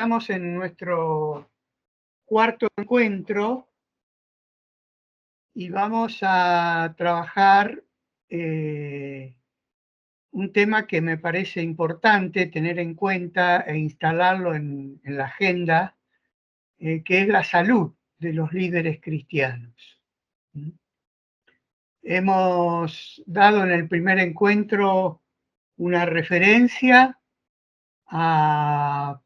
Estamos en nuestro cuarto encuentro y vamos a trabajar un tema que me parece importante tener en cuenta e instalarlo en la agenda, que es la salud de los líderes cristianos. Hemos dado en el primer encuentro una referencia a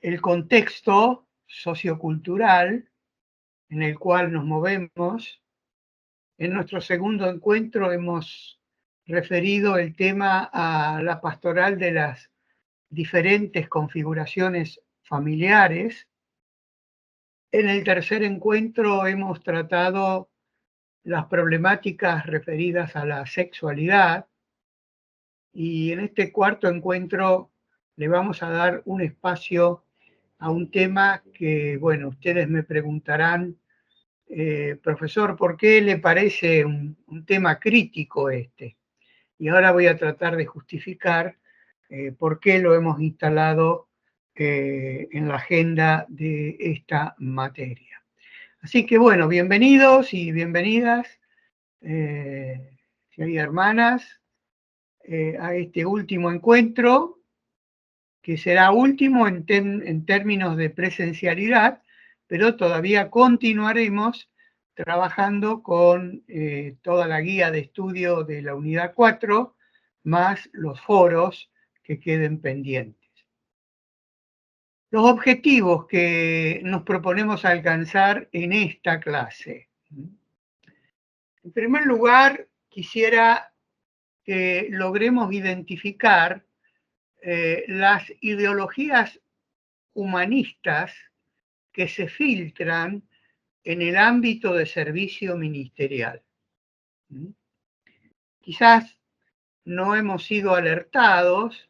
el contexto sociocultural en el cual nos movemos. En nuestro segundo encuentro hemos referido el tema a la pastoral de las diferentes configuraciones familiares. En el tercer encuentro hemos tratado las problemáticas referidas a la sexualidad y en este cuarto encuentro le vamos a dar un espacio a un tema que, bueno, ustedes me preguntarán, profesor, ¿por qué le parece un tema crítico este? Y ahora voy a tratar de justificar por qué lo hemos instalado en la agenda de esta materia. Así que bueno, bienvenidos y bienvenidas, si hay hermanas, a este último encuentro, que será último en términos de presencialidad, pero todavía continuaremos trabajando con toda la guía de estudio de la unidad 4, más los foros que queden pendientes. Los objetivos que nos proponemos alcanzar en esta clase. En primer lugar, quisiera que logremos identificar las ideologías humanistas que se filtran en el ámbito de servicio ministerial. Quizás no hemos sido alertados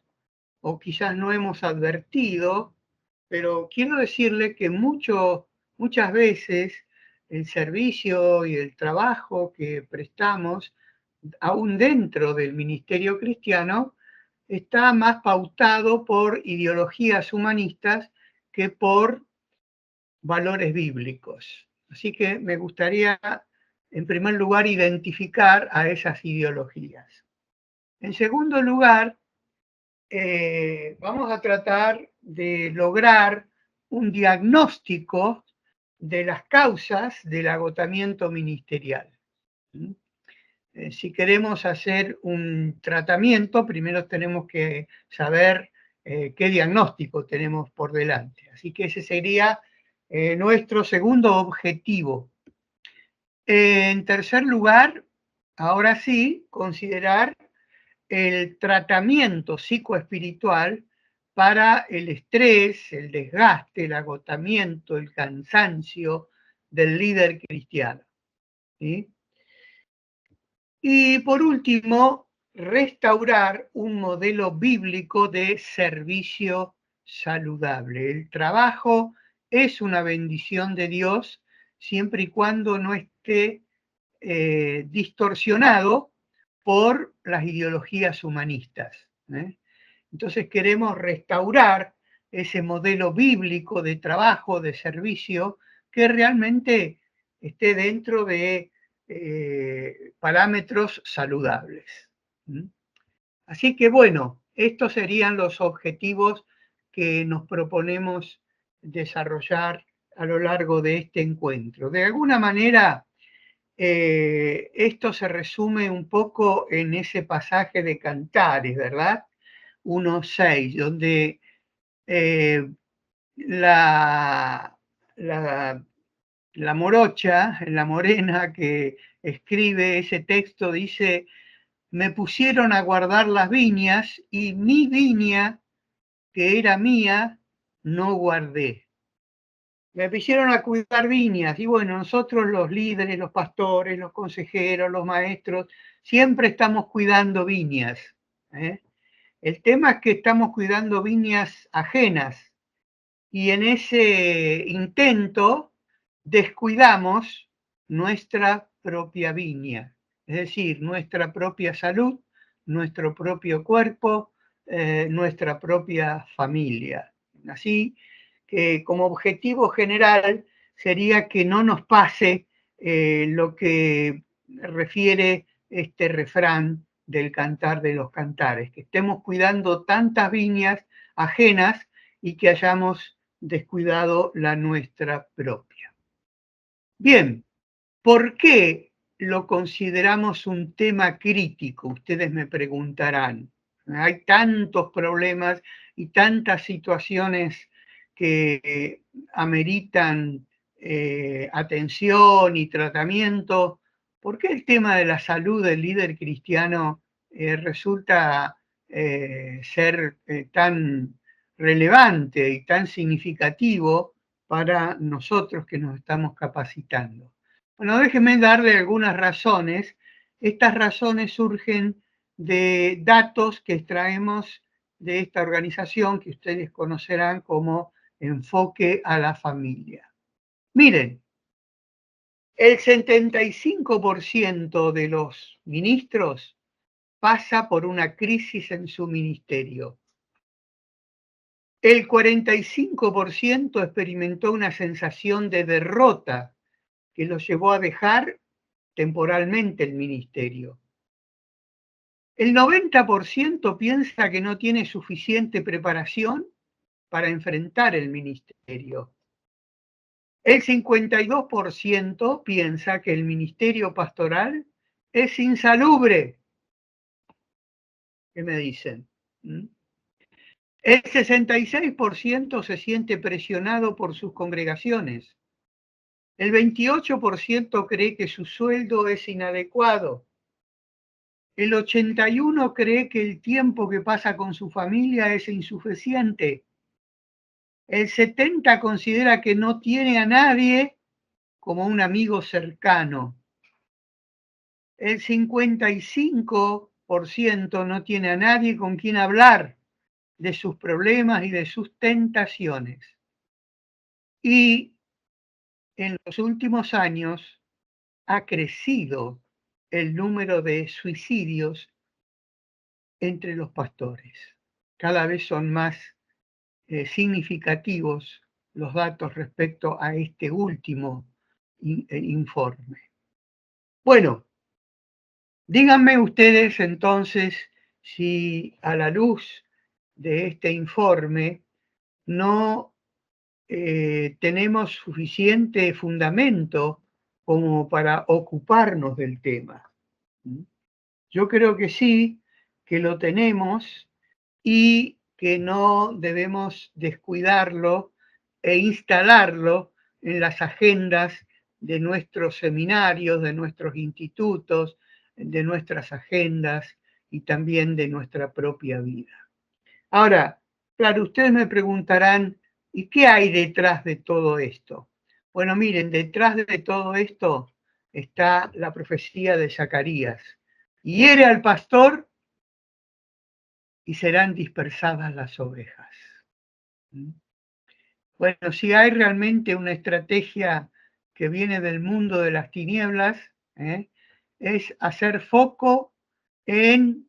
o quizás no hemos advertido, pero quiero decirle que muchas veces el servicio y el trabajo que prestamos, aún dentro del ministerio cristiano, está más pautado por ideologías humanistas que por valores bíblicos. Así que me gustaría, en primer lugar, identificar a esas ideologías. En segundo lugar, vamos a tratar de lograr un diagnóstico de las causas del agotamiento ministerial. Si queremos hacer un tratamiento, primero tenemos que saber qué diagnóstico tenemos por delante. Así que ese sería nuestro segundo objetivo. En tercer lugar, ahora sí, considerar el tratamiento psicoespiritual para el estrés, el desgaste, el agotamiento, el cansancio del líder cristiano. ¿Sí? Y por último, restaurar un modelo bíblico de servicio saludable. El trabajo es una bendición de Dios siempre y cuando no esté distorsionado por las ideologías humanistas. Entonces queremos restaurar ese modelo bíblico de trabajo, de servicio, que realmente esté dentro de parámetros saludables. Así que bueno, estos serían los objetivos que nos proponemos desarrollar a lo largo de este encuentro. De alguna manera, esto se resume un poco en ese pasaje de Cantares, ¿verdad? 1:6, donde la morocha, la morena que escribe ese texto dice: me pusieron a guardar las viñas y mi viña, que era mía, no guardé. Me pusieron a cuidar viñas y bueno, nosotros los líderes, los pastores, los consejeros, los maestros, siempre estamos cuidando viñas. El tema es que estamos cuidando viñas ajenas y en ese intento descuidamos nuestra propia viña, es decir, nuestra propia salud, nuestro propio cuerpo, nuestra propia familia. Así que como objetivo general sería que no nos pase lo que refiere este refrán del Cantar de los Cantares, que estemos cuidando tantas viñas ajenas y que hayamos descuidado la nuestra propia. Bien, ¿por qué lo consideramos un tema crítico? Ustedes me preguntarán. Hay tantos problemas y tantas situaciones que ameritan atención y tratamiento. ¿Por qué el tema de la salud del líder cristiano resulta ser tan relevante y tan significativo para nosotros que nos estamos capacitando? Bueno, déjenme darle algunas razones. Estas razones surgen de datos que extraemos de esta organización que ustedes conocerán como Enfoque a la Familia. Miren, el 75% de los ministros pasa por una crisis en su ministerio. El 45% experimentó una sensación de derrota que los llevó a dejar temporalmente el ministerio. El 90% piensa que no tiene suficiente preparación para enfrentar el ministerio. El 52% piensa que el ministerio pastoral es insalubre. ¿Qué me dicen? El 66% se siente presionado por sus congregaciones. El 28% cree que su sueldo es inadecuado. El 81% cree que el tiempo que pasa con su familia es insuficiente. El 70% considera que no tiene a nadie como un amigo cercano. El 55% no tiene a nadie con quien hablar de sus problemas y de sus tentaciones. Y en los últimos años ha crecido el número de suicidios entre los pastores. Cada vez son más significativos los datos respecto a este último informe. Bueno, díganme ustedes entonces si a la luz de este informe no tenemos suficiente fundamento como para ocuparnos del tema. Yo creo que sí, que lo tenemos y que no debemos descuidarlo e instalarlo en las agendas de nuestros seminarios, de nuestros institutos, de nuestras agendas y también de nuestra propia vida. Ahora, claro, ustedes me preguntarán, ¿y qué hay detrás de todo esto? Bueno, miren, detrás de todo esto está la profecía de Zacarías. Hiere al pastor y serán dispersadas las ovejas. Bueno, si hay realmente una estrategia que viene del mundo de las tinieblas, es hacer foco en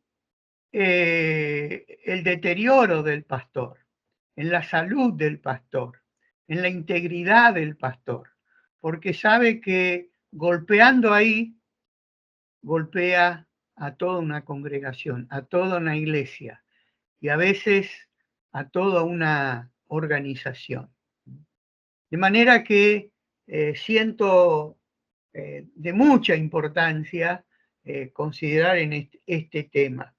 el deterioro del pastor, en la salud del pastor, en la integridad del pastor, porque sabe que golpeando ahí, golpea a toda una congregación, a toda una iglesia y a veces a toda una organización. De manera que siento de mucha importancia considerar en este tema.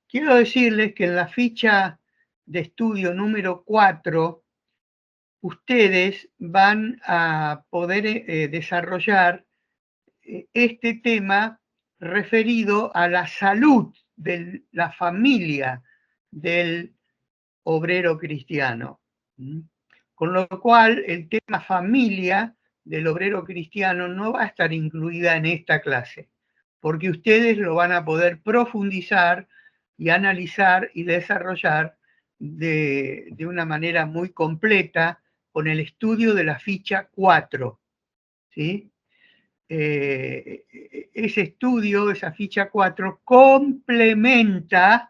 Quiero decirles que en la ficha de estudio número 4, ustedes van a poder desarrollar este tema referido a la salud de la familia del obrero cristiano. Con lo cual, el tema familia del obrero cristiano no va a estar incluida en esta clase, porque ustedes lo van a poder profundizar y analizar y desarrollar de una manera muy completa con el estudio de la ficha 4. ¿Sí? Ese estudio, esa ficha 4, complementa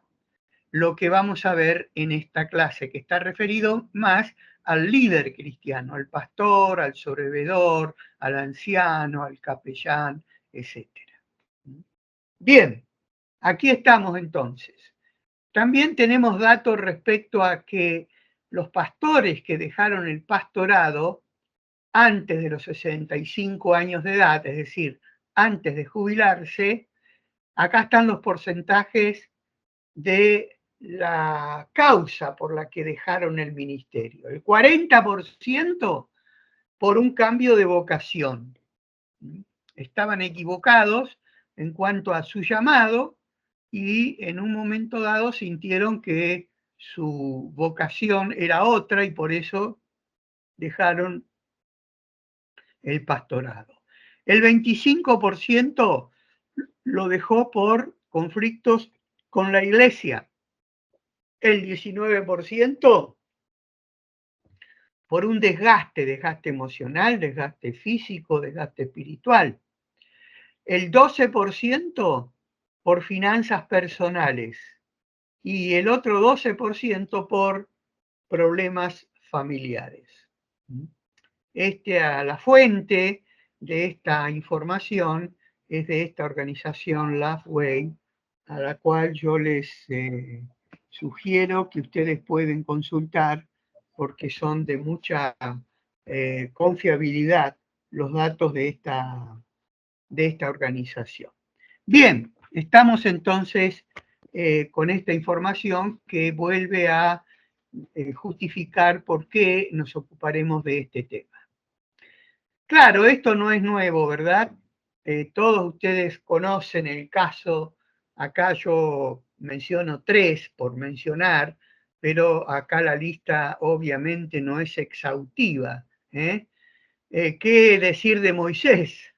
lo que vamos a ver en esta clase, que está referido más al líder cristiano, al pastor, al sobrevedor, al anciano, al capellán, etc. Bien, aquí estamos entonces. También tenemos datos respecto a que los pastores que dejaron el pastorado antes de los 65 años de edad, es decir, antes de jubilarse, acá están los porcentajes de la causa por la que dejaron el ministerio. El 40% por un cambio de vocación. Estaban equivocados en cuanto a su llamado y en un momento dado sintieron que su vocación era otra y por eso dejaron el pastorado. El 25% lo dejó por conflictos con la iglesia. El 19% por un desgaste emocional, desgaste físico, desgaste espiritual. El 12% por finanzas personales y el otro 12% por problemas familiares. La fuente de esta información es de esta organización Lifeway, a la cual yo les sugiero que ustedes pueden consultar porque son de mucha confiabilidad los datos de esta organización. Bien, estamos entonces con esta información que vuelve a justificar por qué nos ocuparemos de este tema. Claro, esto no es nuevo, ¿verdad? Todos ustedes conocen el caso, acá yo menciono 3 por mencionar, pero acá la lista obviamente no es exhaustiva. ¿Qué decir de Moisés?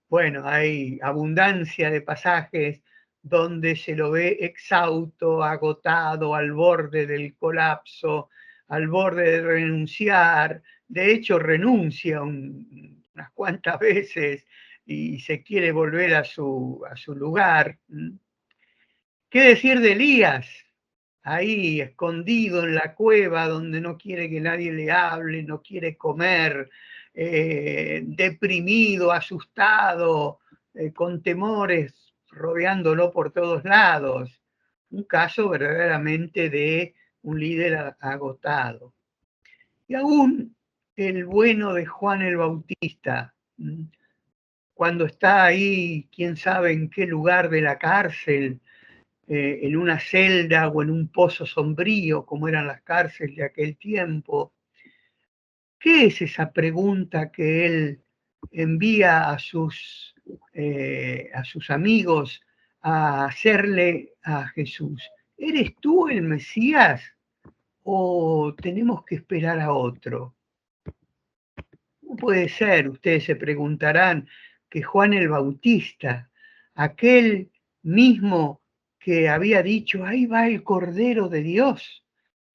Bueno, hay abundancia de pasajes donde se lo ve exhausto, agotado, al borde del colapso, al borde de renunciar. De hecho, renuncia unas cuantas veces y se quiere volver a su lugar. ¿Qué decir de Elías? Ahí escondido en la cueva donde no quiere que nadie le hable, no quiere comer, deprimido, asustado, con temores rodeándolo por todos lados. Un caso verdaderamente de un líder agotado. Y aún el bueno de Juan el Bautista, cuando está ahí, quién sabe en qué lugar de la cárcel, en una celda o en un pozo sombrío, como eran las cárceles de aquel tiempo. ¿Qué es esa pregunta que él envía a sus amigos a hacerle a Jesús? ¿Eres tú el Mesías o tenemos que esperar a otro? ¿Cómo puede ser, ustedes se preguntarán, que Juan el Bautista, aquel mismo que había dicho, ahí va el Cordero de Dios,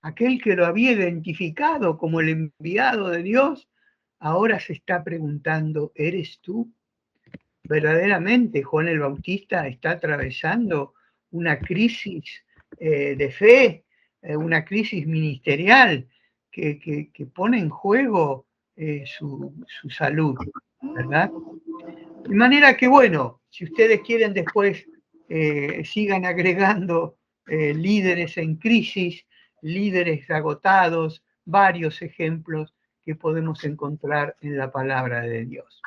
aquel que lo había identificado como el enviado de Dios, ahora se está preguntando, ¿eres tú? Verdaderamente Juan el Bautista está atravesando una crisis de fe, una crisis ministerial que pone en juego su salud, ¿verdad? De manera que, bueno, si ustedes quieren después sigan agregando líderes en crisis, líderes agotados, varios ejemplos que podemos encontrar en la palabra de Dios.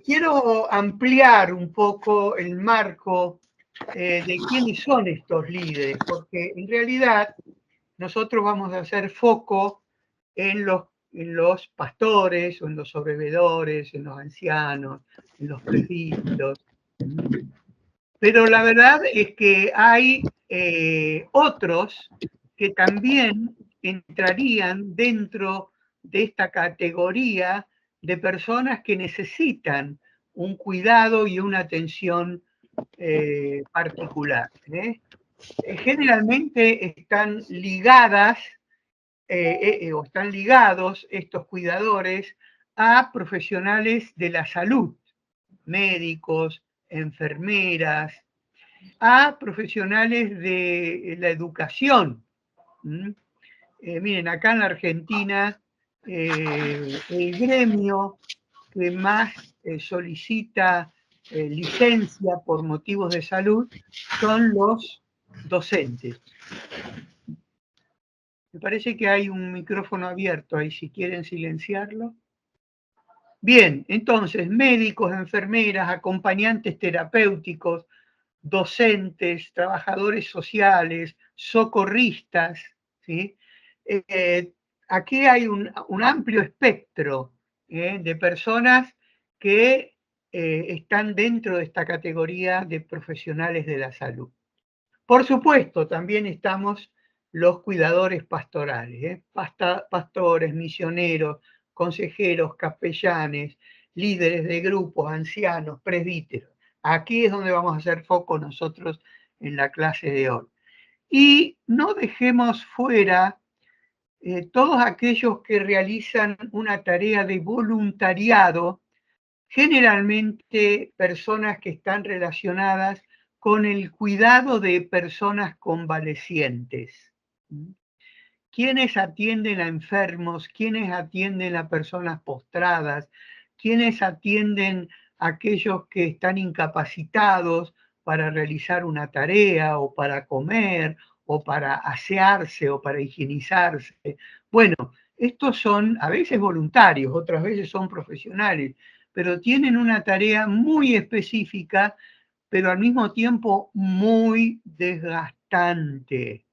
Quiero ampliar un poco el marco de quiénes son estos líderes, porque en realidad nosotros vamos a hacer foco en los pastores, o en los sobrevedores, en los ancianos, en los presbíteros. Pero la verdad es que hay otros que también entrarían dentro de esta categoría de personas que necesitan un cuidado y una atención particular. Generalmente están ligadas o están ligados estos cuidadores a profesionales de la salud, médicos, enfermeras, a profesionales de la educación. Miren, acá en la Argentina, el gremio que más solicita licencia por motivos de salud son los docentes. Me parece que hay un micrófono abierto ahí, si quieren silenciarlo. Bien, entonces, médicos, enfermeras, acompañantes terapéuticos, docentes, trabajadores sociales, socorristas, ¿sí? Aquí hay un amplio espectro de personas que están dentro de esta categoría de profesionales de la salud. Por supuesto, también estamos los cuidadores pastorales, pastores, misioneros, consejeros, capellanes, líderes de grupos, ancianos, presbíteros. Aquí es donde vamos a hacer foco nosotros en la clase de hoy. Y no dejemos fuera todos aquellos que realizan una tarea de voluntariado, generalmente personas que están relacionadas con el cuidado de personas convalecientes. ¿Quiénes atienden a enfermos? ¿Quiénes atienden a personas postradas? ¿Quiénes atienden a aquellos que están incapacitados para realizar una tarea o para comer o para asearse o para higienizarse? Bueno, estos son a veces voluntarios, otras veces son profesionales, pero tienen una tarea muy específica, pero al mismo tiempo muy desgastante.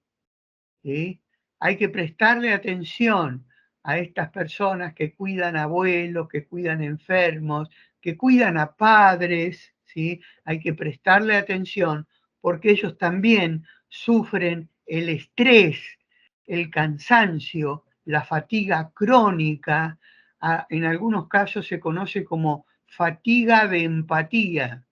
¿Sí? Hay que prestarle atención a estas personas que cuidan abuelos, que cuidan enfermos, que cuidan a padres, ¿sí? Hay que prestarle atención porque ellos también sufren el estrés, el cansancio, la fatiga crónica, en algunos casos se conoce como fatiga de empatía.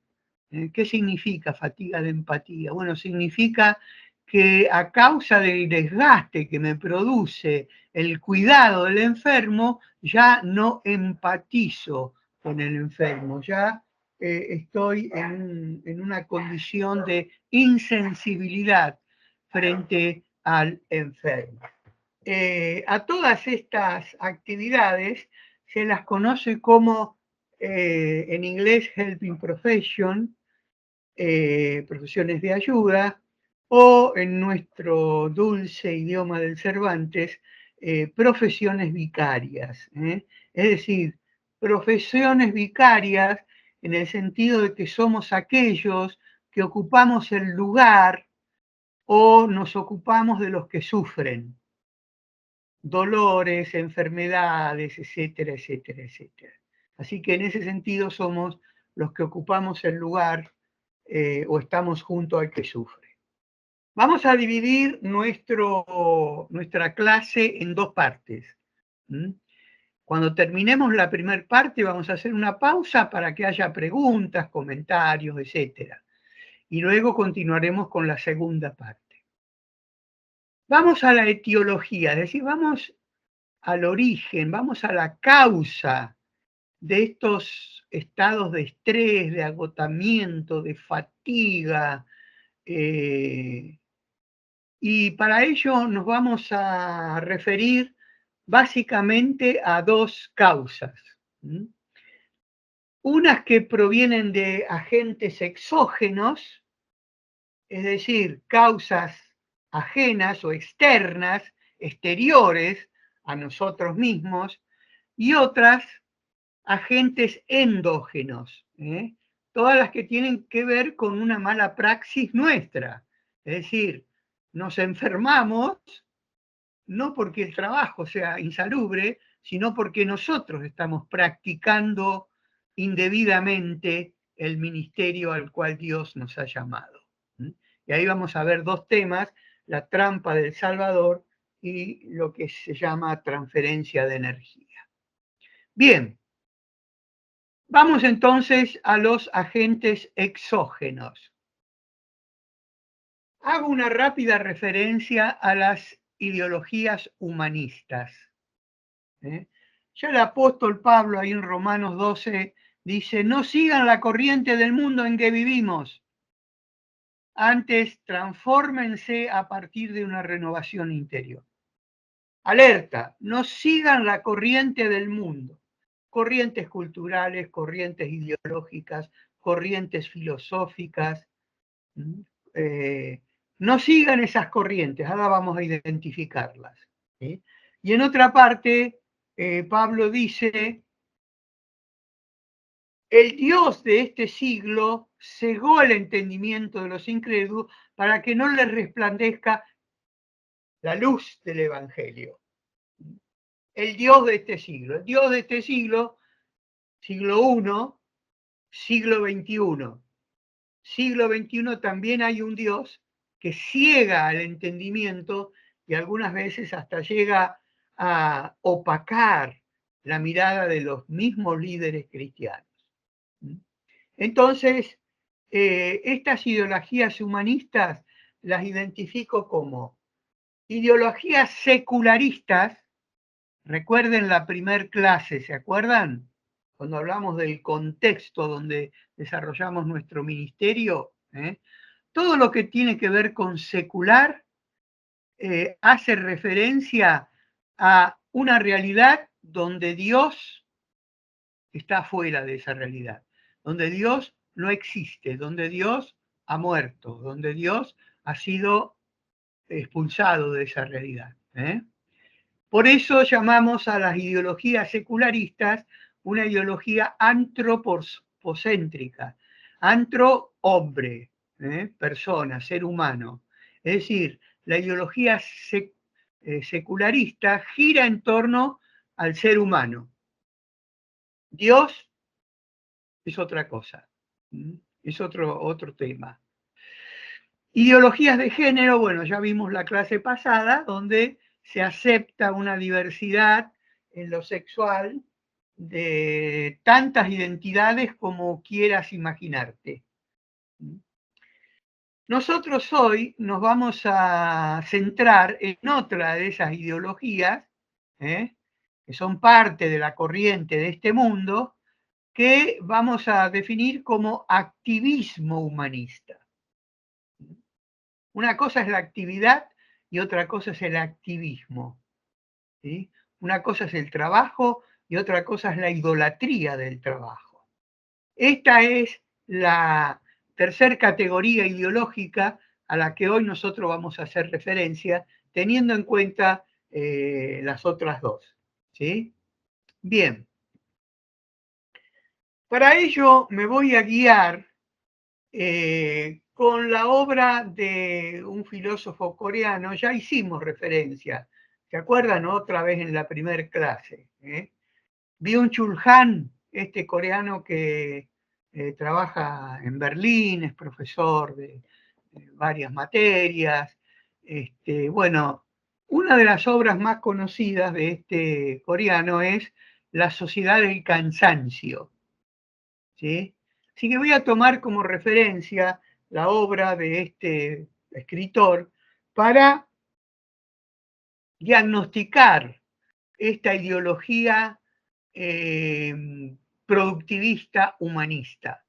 ¿Qué significa fatiga de empatía? Bueno, significa que a causa del desgaste que me produce el cuidado del enfermo, ya no empatizo con el enfermo, ya estoy en una condición de insensibilidad frente al enfermo. A todas estas actividades se las conoce como, en inglés, helping profession, profesiones de ayuda, o en nuestro dulce idioma del Cervantes, profesiones vicarias. Es decir, profesiones vicarias en el sentido de que somos aquellos que ocupamos el lugar o nos ocupamos de los que sufren dolores, enfermedades, etcétera, etcétera, etcétera. Así que en ese sentido somos los que ocupamos el lugar o estamos junto al que sufre. Vamos a dividir nuestra clase en dos partes. Cuando terminemos la primera parte vamos a hacer una pausa para que haya preguntas, comentarios, etcétera. Y luego continuaremos con la segunda parte. Vamos a la etiología, es decir, vamos al origen, vamos a la causa de estos estados de estrés, de agotamiento, de fatiga. Y para ello nos vamos a referir básicamente a dos causas. Unas que provienen de agentes exógenos, es decir, causas ajenas o externas, exteriores a nosotros mismos, y otras agentes endógenos, todas las que tienen que ver con una mala praxis nuestra. Es decir, nos enfermamos no porque el trabajo sea insalubre, sino porque nosotros estamos practicando indebidamente el ministerio al cual Dios nos ha llamado. Y ahí vamos a ver dos temas, la trampa del Salvador y lo que se llama transferencia de energía. Bien, vamos entonces a los agentes exógenos. Hago una rápida referencia a las ideologías humanistas. Ya el apóstol Pablo ahí en Romanos 12 dice, no sigan la corriente del mundo en que vivimos. Antes, transfórmense a partir de una renovación interior. Alerta, no sigan la corriente del mundo. Corrientes culturales, corrientes ideológicas, corrientes filosóficas. No sigan esas corrientes, ahora vamos a identificarlas. ¿Sí? Y en otra parte, Pablo dice, el Dios de este siglo cegó el entendimiento de los incrédulos para que no les resplandezca la luz del Evangelio. El Dios de este siglo. El Dios de este siglo, siglo I, siglo XXI. Siglo XXI también hay un Dios que ciega al entendimiento y algunas veces hasta llega a opacar la mirada de los mismos líderes cristianos. Entonces, estas ideologías humanistas las identifico como ideologías secularistas. Recuerden la primer clase, ¿se acuerdan? Cuando hablamos del contexto donde desarrollamos nuestro ministerio, todo lo que tiene que ver con secular hace referencia a una realidad donde Dios está fuera de esa realidad, donde Dios no existe, donde Dios ha muerto, donde Dios ha sido expulsado de esa realidad. Por eso llamamos a las ideologías secularistas una ideología antropocéntrica. Antro, hombre, persona, ser humano. Es decir, la ideología secularista gira en torno al ser humano. Dios es otra cosa, es otro tema. Ideologías de género, bueno, ya vimos la clase pasada, donde se acepta una diversidad en lo sexual de tantas identidades como quieras imaginarte. Nosotros hoy nos vamos a centrar en otra de esas ideologías, que son parte de la corriente de este mundo, que vamos a definir como activismo humanista. Una cosa es la actividad y otra cosa es el activismo. ¿Sí? Una cosa es el trabajo y otra cosa es la idolatría del trabajo. Esta es la tercera categoría ideológica a la que hoy nosotros vamos a hacer referencia, teniendo en cuenta las otras dos. ¿Sí? Bien. Para ello me voy a guiar con la obra de un filósofo coreano. Ya hicimos referencia, ¿se acuerdan? Otra vez en la primera clase. Byung-Chul Han, este coreano que trabaja en Berlín, es profesor de varias materias. Bueno, una de las obras más conocidas de este coreano es La sociedad del cansancio. ¿Sí? Así que voy a tomar como referencia la obra de este escritor para diagnosticar esta ideología productivista humanista.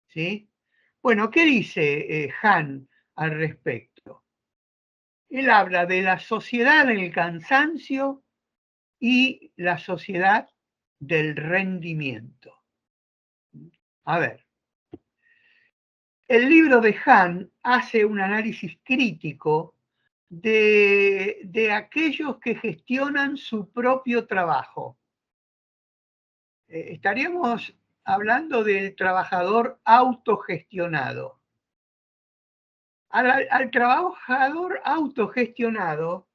¿Sí? Bueno, ¿qué dice Han al respecto? Él habla de la sociedad del cansancio y la sociedad del rendimiento. A ver, el libro de Han hace un análisis crítico de aquellos que gestionan su propio trabajo. Estaríamos hablando del trabajador autogestionado. Al trabajador autogestionado,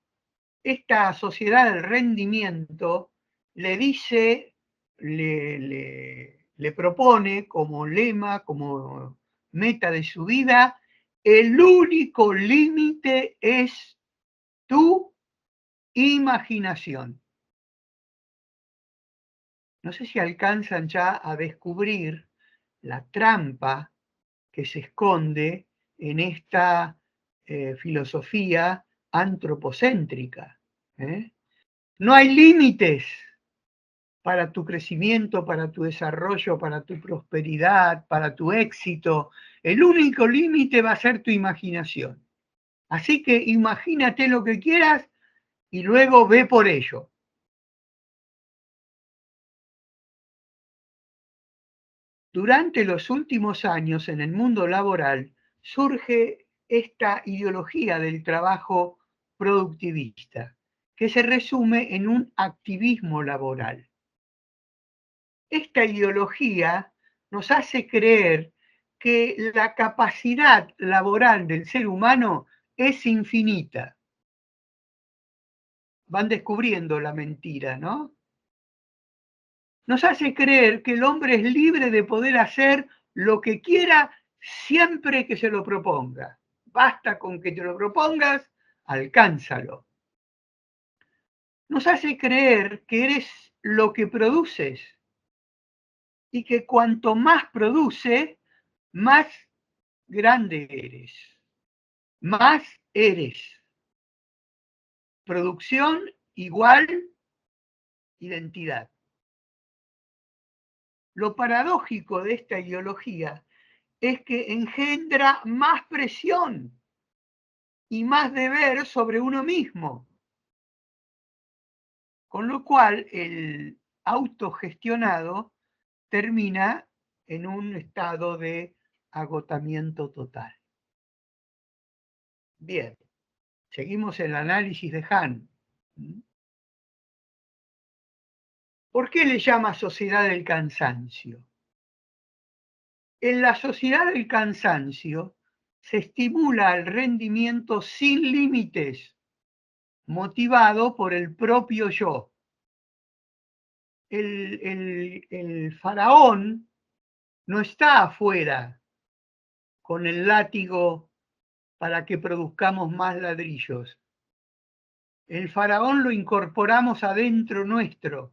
esta sociedad del rendimiento le dice, le propone como lema, como meta de su vida, el único límite es tu imaginación. No sé si alcanzan ya a descubrir la trampa que se esconde en esta filosofía antropocéntrica. No hay límites para tu crecimiento, para tu desarrollo, para tu prosperidad, para tu éxito. El único límite va a ser tu imaginación. Así que imagínate lo que quieras y luego ve por ello. Durante los últimos años en el mundo laboral surge esta ideología del trabajo productivista, que se resume en un activismo laboral. Esta ideología nos hace creer que la capacidad laboral del ser humano es infinita. Van descubriendo la mentira, ¿no? Nos hace creer que el hombre es libre de poder hacer lo que quiera siempre que se lo proponga. Basta con que te lo propongas, alcánzalo. Nos hace creer que eres lo que produces y que cuanto más produce, más grande eres, más eres. Producción igual identidad. Lo paradójico de esta ideología es que engendra más presión y más deber sobre uno mismo, con lo cual el autogestionado termina en un estado de agotamiento total. Bien, seguimos el análisis de Hahn. ¿Por qué le llama sociedad del cansancio? En la sociedad del cansancio se estimula el rendimiento sin límites, motivado por el propio yo. El faraón no está afuera con el látigo para que produzcamos más ladrillos. El faraón lo incorporamos adentro nuestro,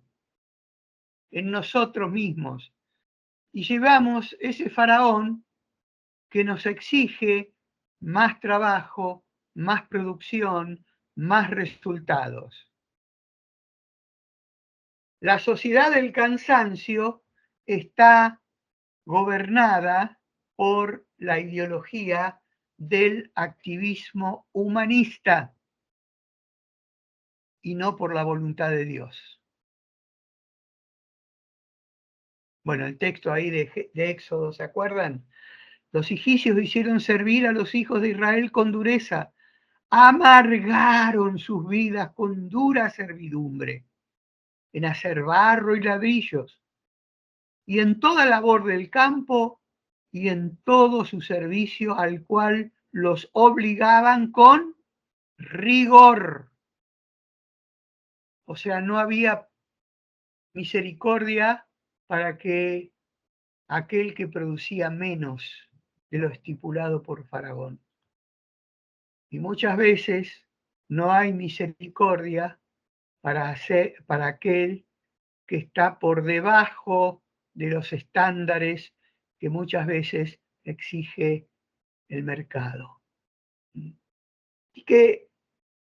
en nosotros mismos, y llevamos ese faraón que nos exige más trabajo, más producción, más resultados. La sociedad del cansancio está gobernada por la ideología del activismo humanista y no por la voluntad de Dios. Bueno, el texto ahí de Éxodo, ¿se acuerdan? Los egipcios hicieron servir a los hijos de Israel con dureza, amargaron sus vidas con dura servidumbre, en hacer barro y ladrillos, y en toda labor del campo y en todo su servicio al cual los obligaban con rigor. O sea, no había misericordia para que aquel que producía menos de lo estipulado por Faraón. Y muchas veces no hay misericordia para aquel que está por debajo de los estándares que muchas veces exige el mercado. Y que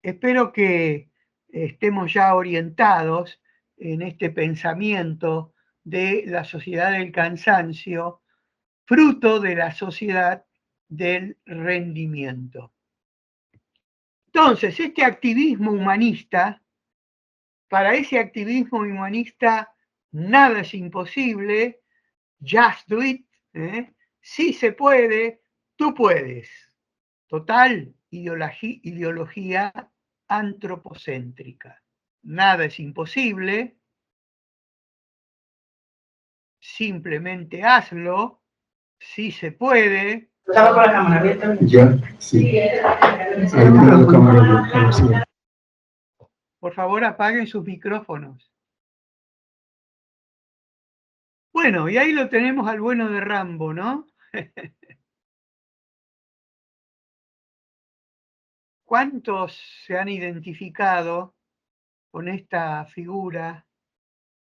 espero que estemos ya orientados en este pensamiento de la sociedad del cansancio, fruto de la sociedad del rendimiento. Entonces, este activismo humanista, para ese activismo humanista nada es imposible, just do it, si se puede, tú puedes. Total ideología antropocéntrica. Nada es imposible, simplemente hazlo, si se puede. ¿Estaba con la cámara abierta? Ya, sí. Hay una cámara abierta, sí. Por favor, apaguen sus micrófonos. Bueno, y ahí lo tenemos al bueno de Rambo, ¿no? ¿Cuántos se han identificado con esta figura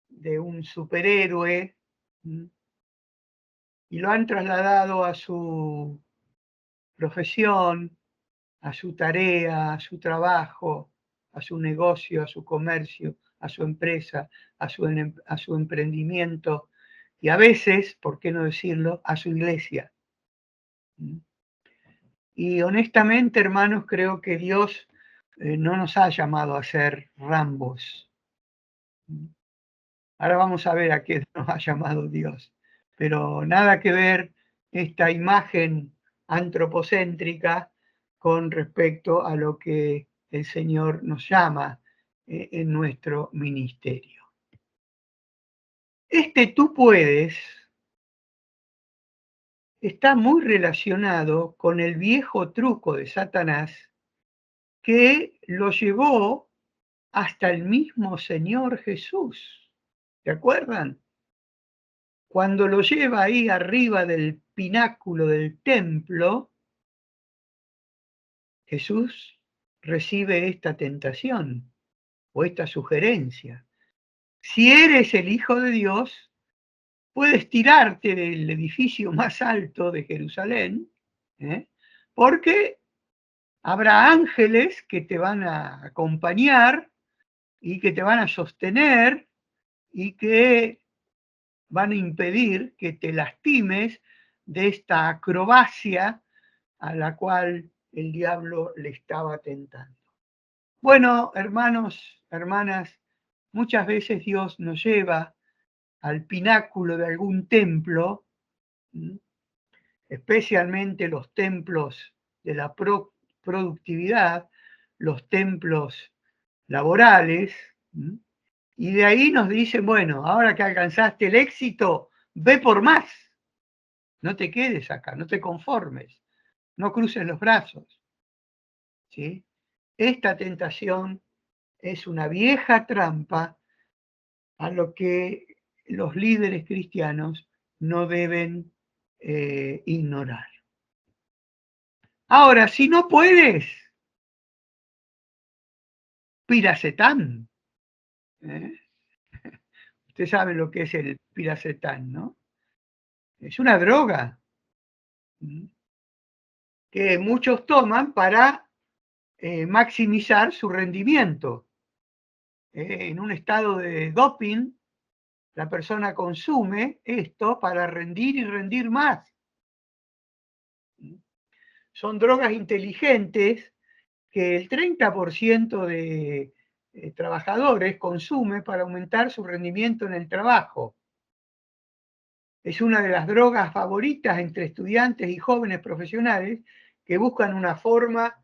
de un superhéroe y lo han trasladado a su profesión, a su tarea, a su trabajo, a su negocio, a su comercio, a su empresa, a su emprendimiento y a veces, ¿por qué no decirlo?, a su iglesia. Y honestamente, hermanos, creo que Dios no nos ha llamado a ser Rambos. Ahora vamos a ver a qué nos ha llamado Dios. Pero nada que ver esta imagen antropocéntrica con respecto a lo que el Señor nos llama en nuestro ministerio. Este tú puedes está muy relacionado con el viejo truco de Satanás que lo llevó hasta el mismo Señor Jesús. ¿Se acuerdan? Cuando lo lleva ahí arriba del pináculo del templo, Jesús recibe esta tentación o esta sugerencia. Si eres el Hijo de Dios, puedes tirarte del edificio más alto de Jerusalén, porque habrá ángeles que te van a acompañar y que te van a sostener y que van a impedir que te lastimes de esta acrobacia a la cual el diablo le estaba tentando. Bueno, hermanos, hermanas, muchas veces Dios nos lleva al pináculo de algún templo, especialmente los templos de la productividad, los templos laborales, y de ahí nos dicen, bueno, ahora que alcanzaste el éxito, ve por más, no te quedes acá, no te conformes, no cruces los brazos. ¿Sí? Esta tentación es una vieja trampa a lo que los líderes cristianos no deben ignorar. Ahora, si no puedes, piracetam. Usted sabe lo que es el piracetam, ¿no? Es una droga que muchos toman para maximizar su rendimiento. En un estado de doping, la persona consume esto para rendir y rendir más. Son drogas inteligentes que el 30% de trabajadores consume para aumentar su rendimiento en el trabajo. Es una de las drogas favoritas entre estudiantes y jóvenes profesionales que buscan una forma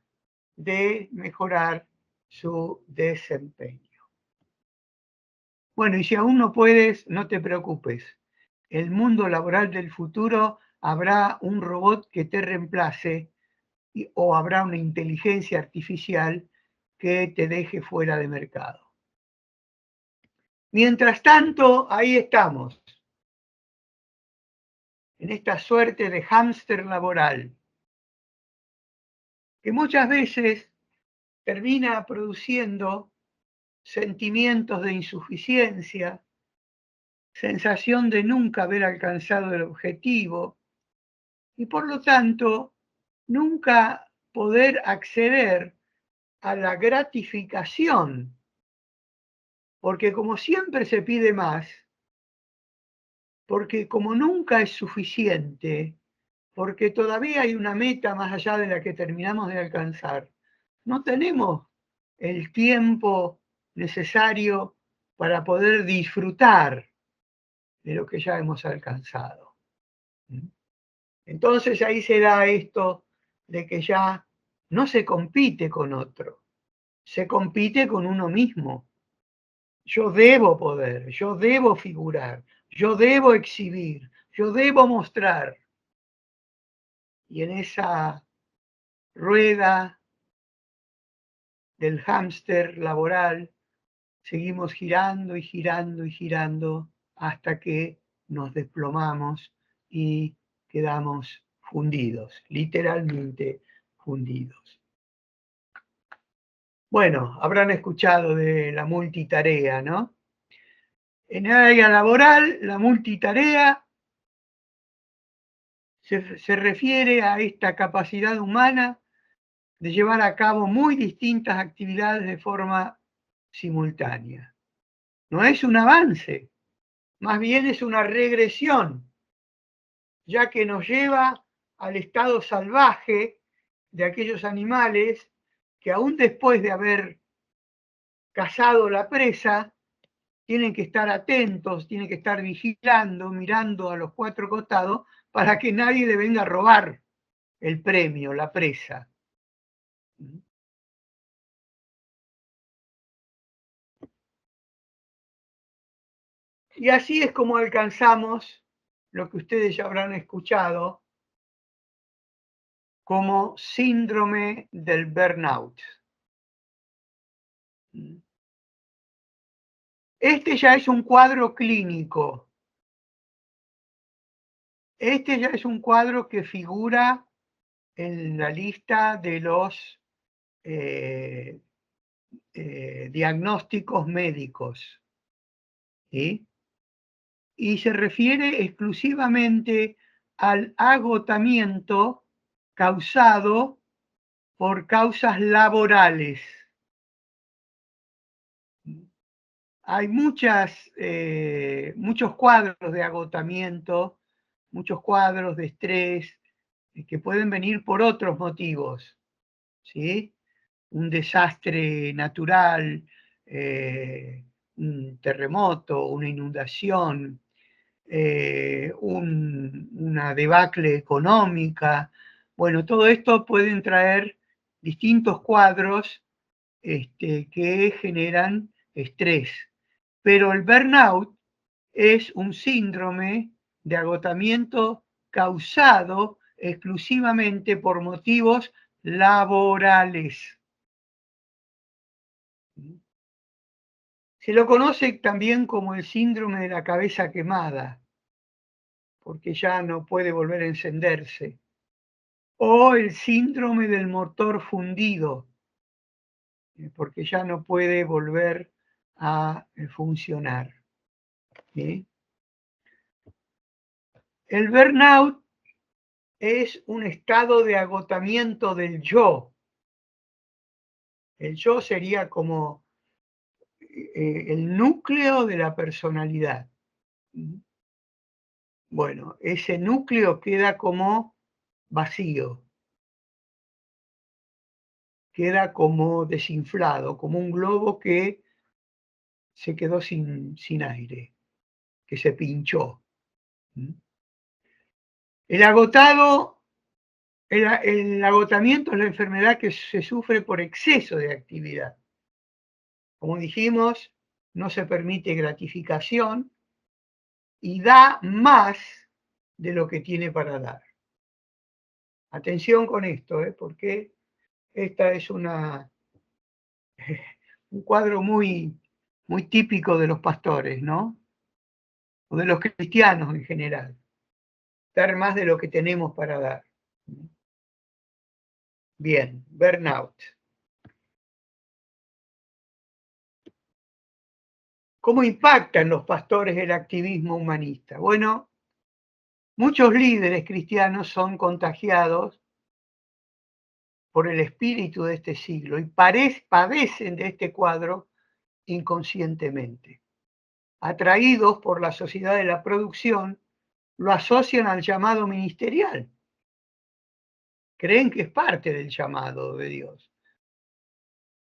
de mejorar su desempeño. Bueno, y si aún no puedes, no te preocupes. El mundo laboral del futuro habrá un robot que te reemplace o habrá una inteligencia artificial que te deje fuera de mercado. Mientras tanto, ahí estamos, en esta suerte de hámster laboral, que muchas veces termina produciendo sentimientos de insuficiencia, sensación de nunca haber alcanzado el objetivo y por lo tanto nunca poder acceder a la gratificación, porque como siempre se pide más, porque como nunca es suficiente, porque todavía hay una meta más allá de la que terminamos de alcanzar, no tenemos el tiempo necesario para poder disfrutar de lo que ya hemos alcanzado. Entonces ahí se da esto de que ya no se compite con otro, se compite con uno mismo. Yo debo poder, yo debo figurar, yo debo exhibir, yo debo mostrar. Y en esa rueda del hámster laboral seguimos girando y girando y girando hasta que nos desplomamos y quedamos fundidos, literalmente fundidos. Bueno, habrán escuchado de la multitarea, ¿no? En el área laboral, la multitarea se refiere a esta capacidad humana de llevar a cabo muy distintas actividades de forma simultánea. No es un avance, más bien es una regresión, ya que nos lleva al estado salvaje de aquellos animales que aún después de haber cazado la presa, tienen que estar atentos, tienen que estar vigilando, mirando a los cuatro costados para que nadie le venga a robar el premio, la presa. Y así es como alcanzamos lo que ustedes ya habrán escuchado como síndrome del burnout. Este ya es un cuadro clínico. Este ya es un cuadro que figura en la lista de los diagnósticos médicos. ¿Sí? Y se refiere exclusivamente al agotamiento causado por causas laborales. Hay muchos cuadros de agotamiento, muchos cuadros de estrés que pueden venir por otros motivos, ¿sí? Un desastre natural, un terremoto, una inundación, una debacle económica. Bueno, todo esto pueden traer distintos cuadros que generan estrés. Pero el burnout es un síndrome de agotamiento causado exclusivamente por motivos laborales. Se lo conoce también como el síndrome de la cabeza quemada, porque ya no puede volver a encenderse, o el síndrome del motor fundido, porque ya no puede volver a funcionar. ¿Sí? El burnout es un estado de agotamiento del yo. El yo sería como el núcleo de la personalidad. Bueno, ese núcleo queda como vacío, queda como desinflado, como un globo que se quedó sin aire, que se pinchó. El agotamiento es la enfermedad que se sufre por exceso de actividad. Como dijimos, no se permite gratificación y da más de lo que tiene para dar. Atención con esto, porque esta es un cuadro muy, muy típico de los pastores, ¿no? O de los cristianos en general. Dar más de lo que tenemos para dar. Bien, burnout. ¿Cómo impacta en los pastores el activismo humanista? Bueno, muchos líderes cristianos son contagiados por el espíritu de este siglo y padecen de este cuadro inconscientemente. Atraídos por la sociedad de la producción, lo asocian al llamado ministerial. Creen que es parte del llamado de Dios.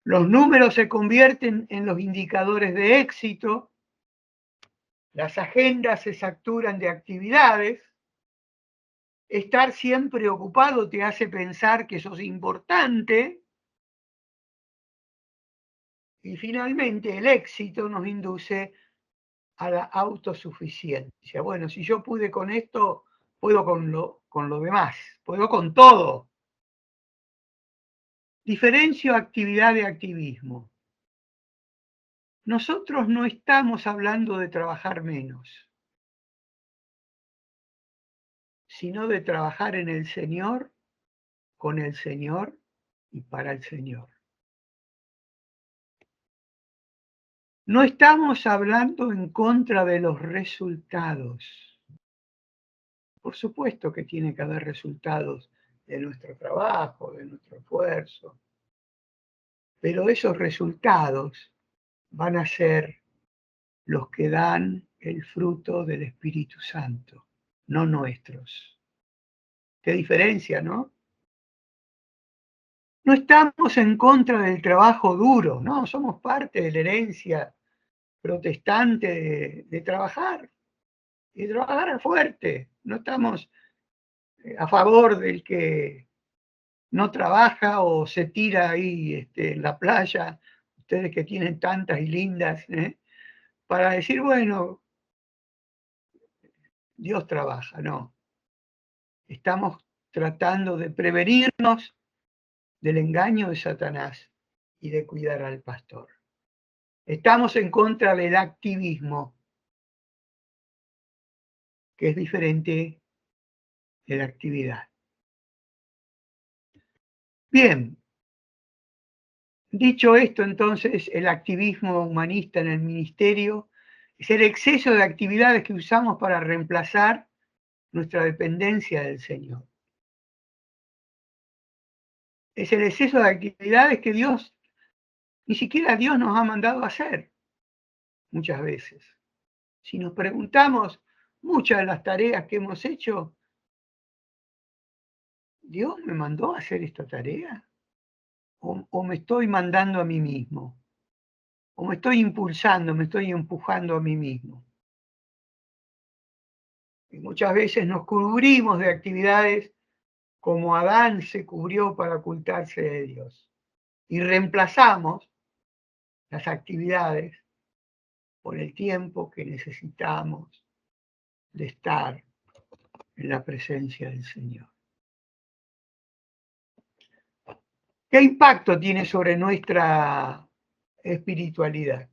Los números se convierten en los indicadores de éxito, las agendas se saturan de actividades, estar siempre ocupado te hace pensar que sos importante y finalmente el éxito nos induce a la autosuficiencia. Bueno, si yo pude con esto, puedo con lo demás, puedo con todo. Diferencio actividad de activismo. Nosotros no estamos hablando de trabajar menos, sino de trabajar en el Señor, con el Señor y para el Señor. No estamos hablando en contra de los resultados. Por supuesto que tiene que haber resultados de nuestro trabajo, de nuestro esfuerzo, pero esos resultados van a ser los que dan el fruto del Espíritu Santo, no nuestros. Qué diferencia, ¿no? No estamos en contra del trabajo duro, no, somos parte de la herencia protestante de trabajar, y trabajar fuerte. No estamos a favor del que no trabaja o se tira ahí en la playa, ustedes que tienen tantas y lindas, para decir, bueno, Dios trabaja, no. Estamos tratando de prevenirnos del engaño de Satanás y de cuidar al pastor. Estamos en contra del activismo, que es diferente de la actividad. Bien, dicho esto, entonces, el activismo humanista en el ministerio es el exceso de actividades que usamos para reemplazar nuestra dependencia del Señor. Es el exceso de actividades que Dios, ni siquiera Dios nos ha mandado a hacer, muchas veces. Si nos preguntamos, muchas de las tareas que hemos hecho, ¿Dios me mandó a hacer esta tarea? ¿O me estoy mandando a mí mismo? ¿O me estoy impulsando, me estoy empujando a mí mismo? Y muchas veces nos cubrimos de actividades como Adán se cubrió para ocultarse de Dios. Y reemplazamos las actividades por el tiempo que necesitamos de estar en la presencia del Señor. ¿Qué impacto tiene sobre nuestra espiritualidad?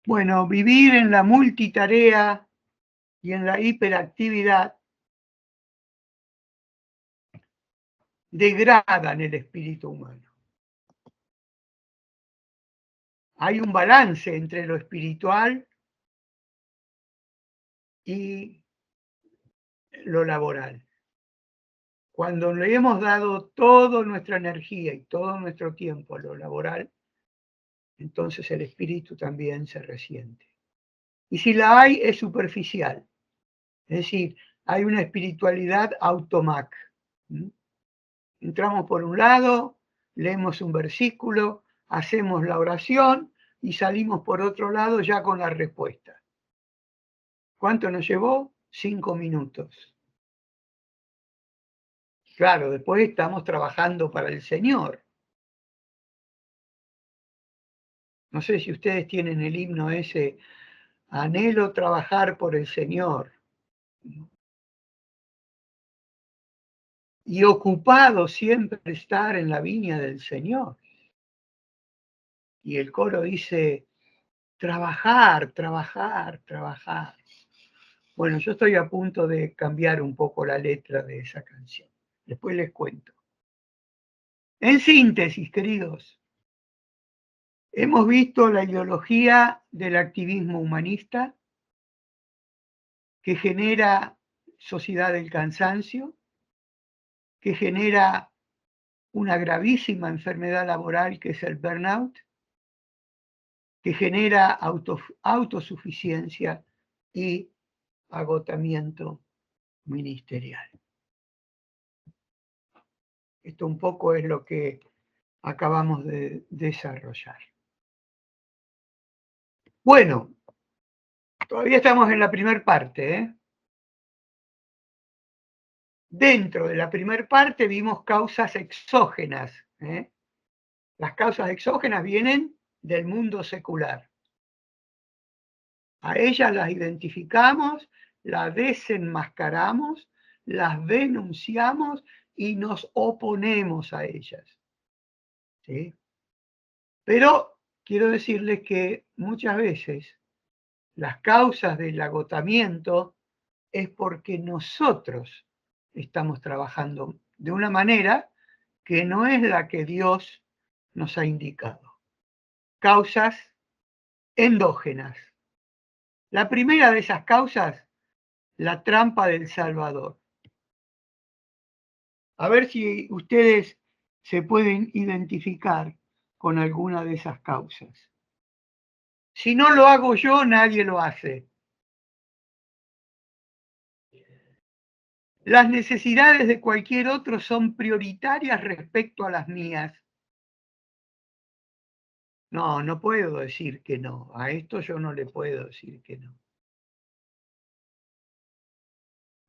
Bueno, vivir en la multitarea y en la hiperactividad degradan el espíritu humano. Hay un balance entre lo espiritual y lo laboral. Cuando le hemos dado toda nuestra energía y todo nuestro tiempo a lo laboral, entonces el espíritu también se resiente. Y si la hay, es superficial. Es decir, hay una espiritualidad automac. Entramos por un lado, leemos un versículo, hacemos la oración y salimos por otro lado ya con la respuesta. ¿Cuánto nos llevó? 5 minutos. Claro, después estamos trabajando para el Señor. No sé si ustedes tienen el himno ese, anhelo trabajar por el Señor. Y ocupado siempre estar en la viña del Señor. Y el coro dice, trabajar, trabajar, trabajar. Bueno, yo estoy a punto de cambiar un poco la letra de esa canción. Después les cuento. En síntesis, queridos, hemos visto la ideología del activismo humanista que genera sociedad del cansancio, que genera una gravísima enfermedad laboral que es el burnout, que genera autosuficiencia y agotamiento ministerial. Esto un poco es lo que acabamos de desarrollar. Bueno, todavía estamos en la primera parte, ¿eh? Dentro de la primera parte vimos causas exógenas, ¿eh? Las causas exógenas vienen del mundo secular. A ellas las identificamos, las desenmascaramos, las denunciamos y nos oponemos a ellas. ¿Sí? Pero quiero decirles que muchas veces las causas del agotamiento es porque nosotros estamos trabajando de una manera que no es la que Dios nos ha indicado. Causas endógenas. La primera de esas causas, la trampa del Salvador. A ver si ustedes se pueden identificar con alguna de esas causas. Si no lo hago yo, nadie lo hace. Las necesidades de cualquier otro son prioritarias respecto a las mías. No, no puedo decir que no. A esto yo no le puedo decir que no.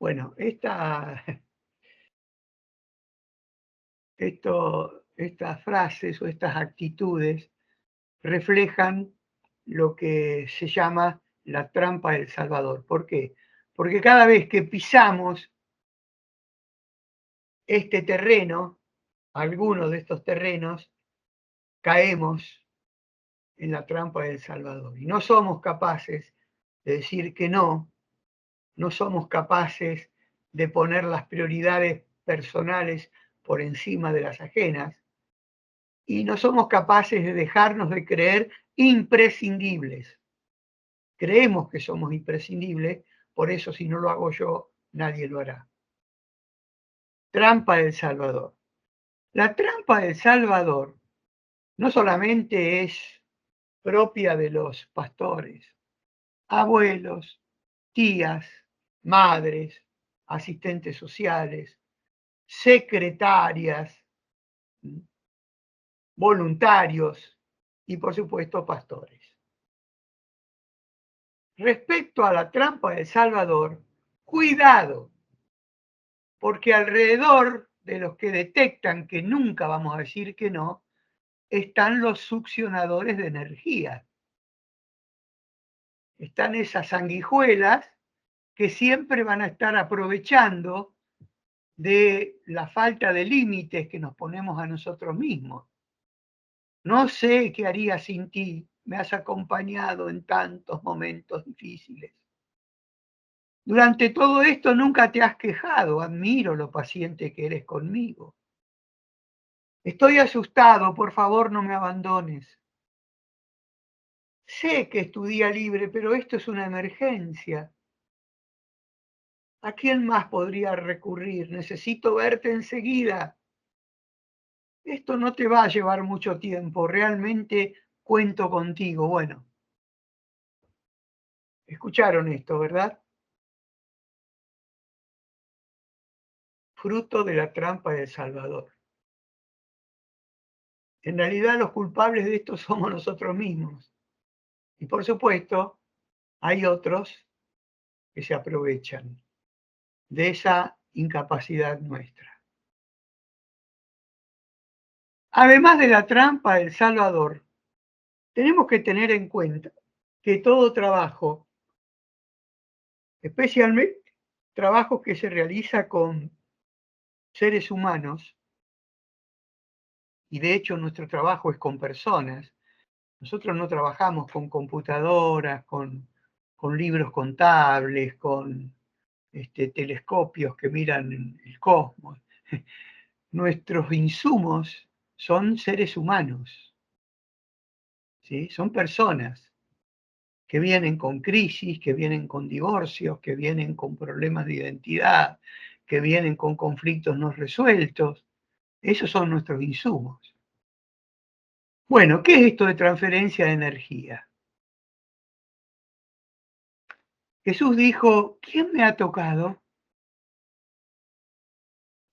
Bueno, estas frases o estas actitudes reflejan lo que se llama la trampa del Salvador. ¿Por qué? Porque cada vez que pisamos este terreno, alguno de estos terrenos, caemos en la trampa del Salvador. Y no somos capaces de decir que no, no somos capaces de poner las prioridades personales por encima de las ajenas, y no somos capaces de dejarnos de creer imprescindibles. Creemos que somos imprescindibles, por eso si no lo hago yo, nadie lo hará. Trampa del Salvador. La trampa del Salvador no solamente es propia de los pastores, abuelos, tías, madres, asistentes sociales, secretarias, voluntarios y por supuesto pastores. Respecto a la trampa del Salvador, cuidado, porque alrededor de los que detectan que nunca vamos a decir que no, están los succionadores de energía. Están esas sanguijuelas que siempre van a estar aprovechando de la falta de límites que nos ponemos a nosotros mismos. No sé qué haría sin ti, me has acompañado en tantos momentos difíciles. Durante todo esto nunca te has quejado, admiro lo paciente que eres conmigo. Estoy asustado, por favor no me abandones. Sé que es tu día libre, pero esto es una emergencia. ¿A quién más podría recurrir? Necesito verte enseguida. Esto no te va a llevar mucho tiempo, realmente cuento contigo. Bueno, escucharon esto, ¿verdad? Fruto de la trampa del Salvador. En realidad los culpables de esto somos nosotros mismos. Y por supuesto, hay otros que se aprovechan de esa incapacidad nuestra. Además de la trampa del Salvador, tenemos que tener en cuenta que todo trabajo, especialmente trabajo que se realiza con seres humanos, y de hecho nuestro trabajo es con personas, nosotros no trabajamos con computadoras, con libros contables, con telescopios que miran el cosmos. Nuestros insumos son seres humanos, ¿sí? Son personas que vienen con crisis, que vienen con divorcios, que vienen con problemas de identidad, que vienen con conflictos no resueltos. Esos son nuestros insumos. Bueno, ¿qué es esto de transferencia de energía? Jesús dijo, ¿quién me ha tocado?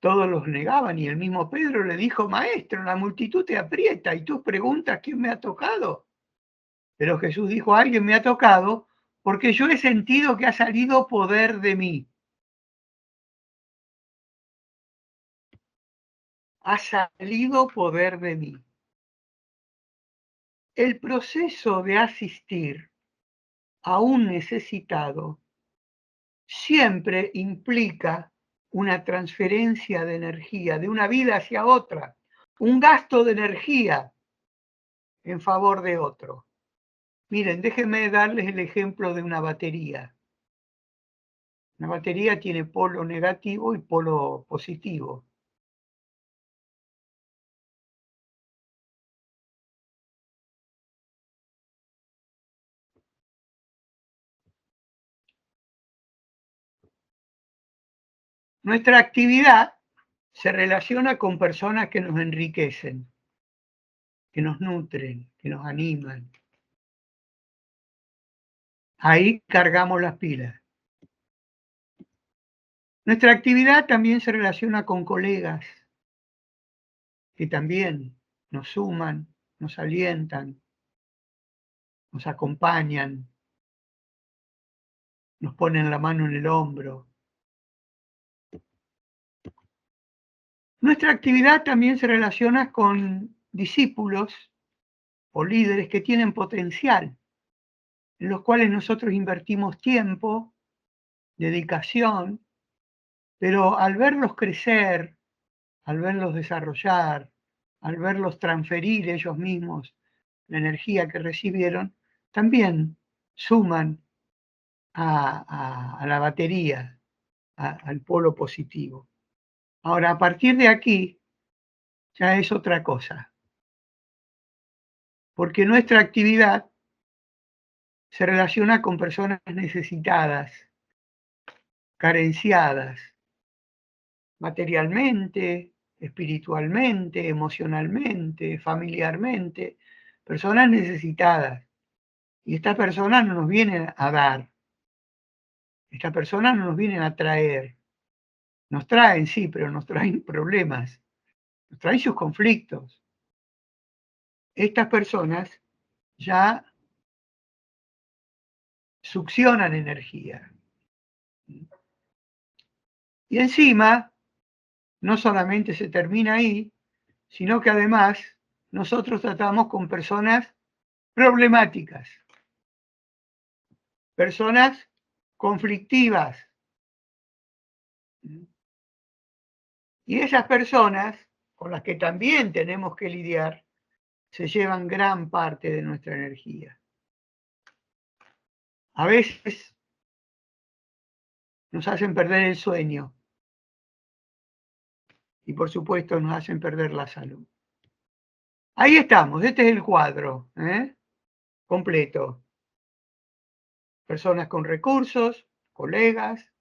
Todos los negaban y el mismo Pedro le dijo, maestro, la multitud te aprieta y tú preguntas quién me ha tocado. Pero Jesús dijo, alguien me ha tocado porque yo he sentido que ha salido poder de mí. Ha salido poder de mí. El proceso de asistir a un necesitado siempre implica una transferencia de energía de una vida hacia otra, un gasto de energía en favor de otro. Miren, déjenme darles el ejemplo de una batería. Una batería tiene polo negativo y polo positivo. Nuestra actividad se relaciona con personas que nos enriquecen, que nos nutren, que nos animan. ahí cargamos las pilas. Nuestra actividad también se relaciona con colegas que también nos suman, nos alientan, nos acompañan, nos ponen la mano en el hombro. Nuestra actividad también se relaciona con discípulos o líderes que tienen potencial, en los cuales nosotros invertimos tiempo, dedicación, pero al verlos crecer, al verlos desarrollar, al verlos transferir ellos mismos la energía que recibieron, también suman a la batería, al polo positivo. Ahora, a partir de aquí, ya es otra cosa, porque nuestra actividad se relaciona con personas necesitadas, carenciadas, materialmente, espiritualmente, emocionalmente, familiarmente, personas necesitadas. Y estas personas no nos vienen a dar, estas personas no nos vienen a traer. Nos traen, sí, pero nos traen problemas, nos traen sus conflictos. Estas personas ya succionan energía. Y encima, no solamente se termina ahí, sino que además nosotros tratamos con personas problemáticas, personas conflictivas. Y esas personas, con las que también tenemos que lidiar, se llevan gran parte de nuestra energía. A veces nos hacen perder el sueño y por supuesto nos hacen perder la salud. Ahí estamos, este es el cuadro completo. Personas con recursos, colegas,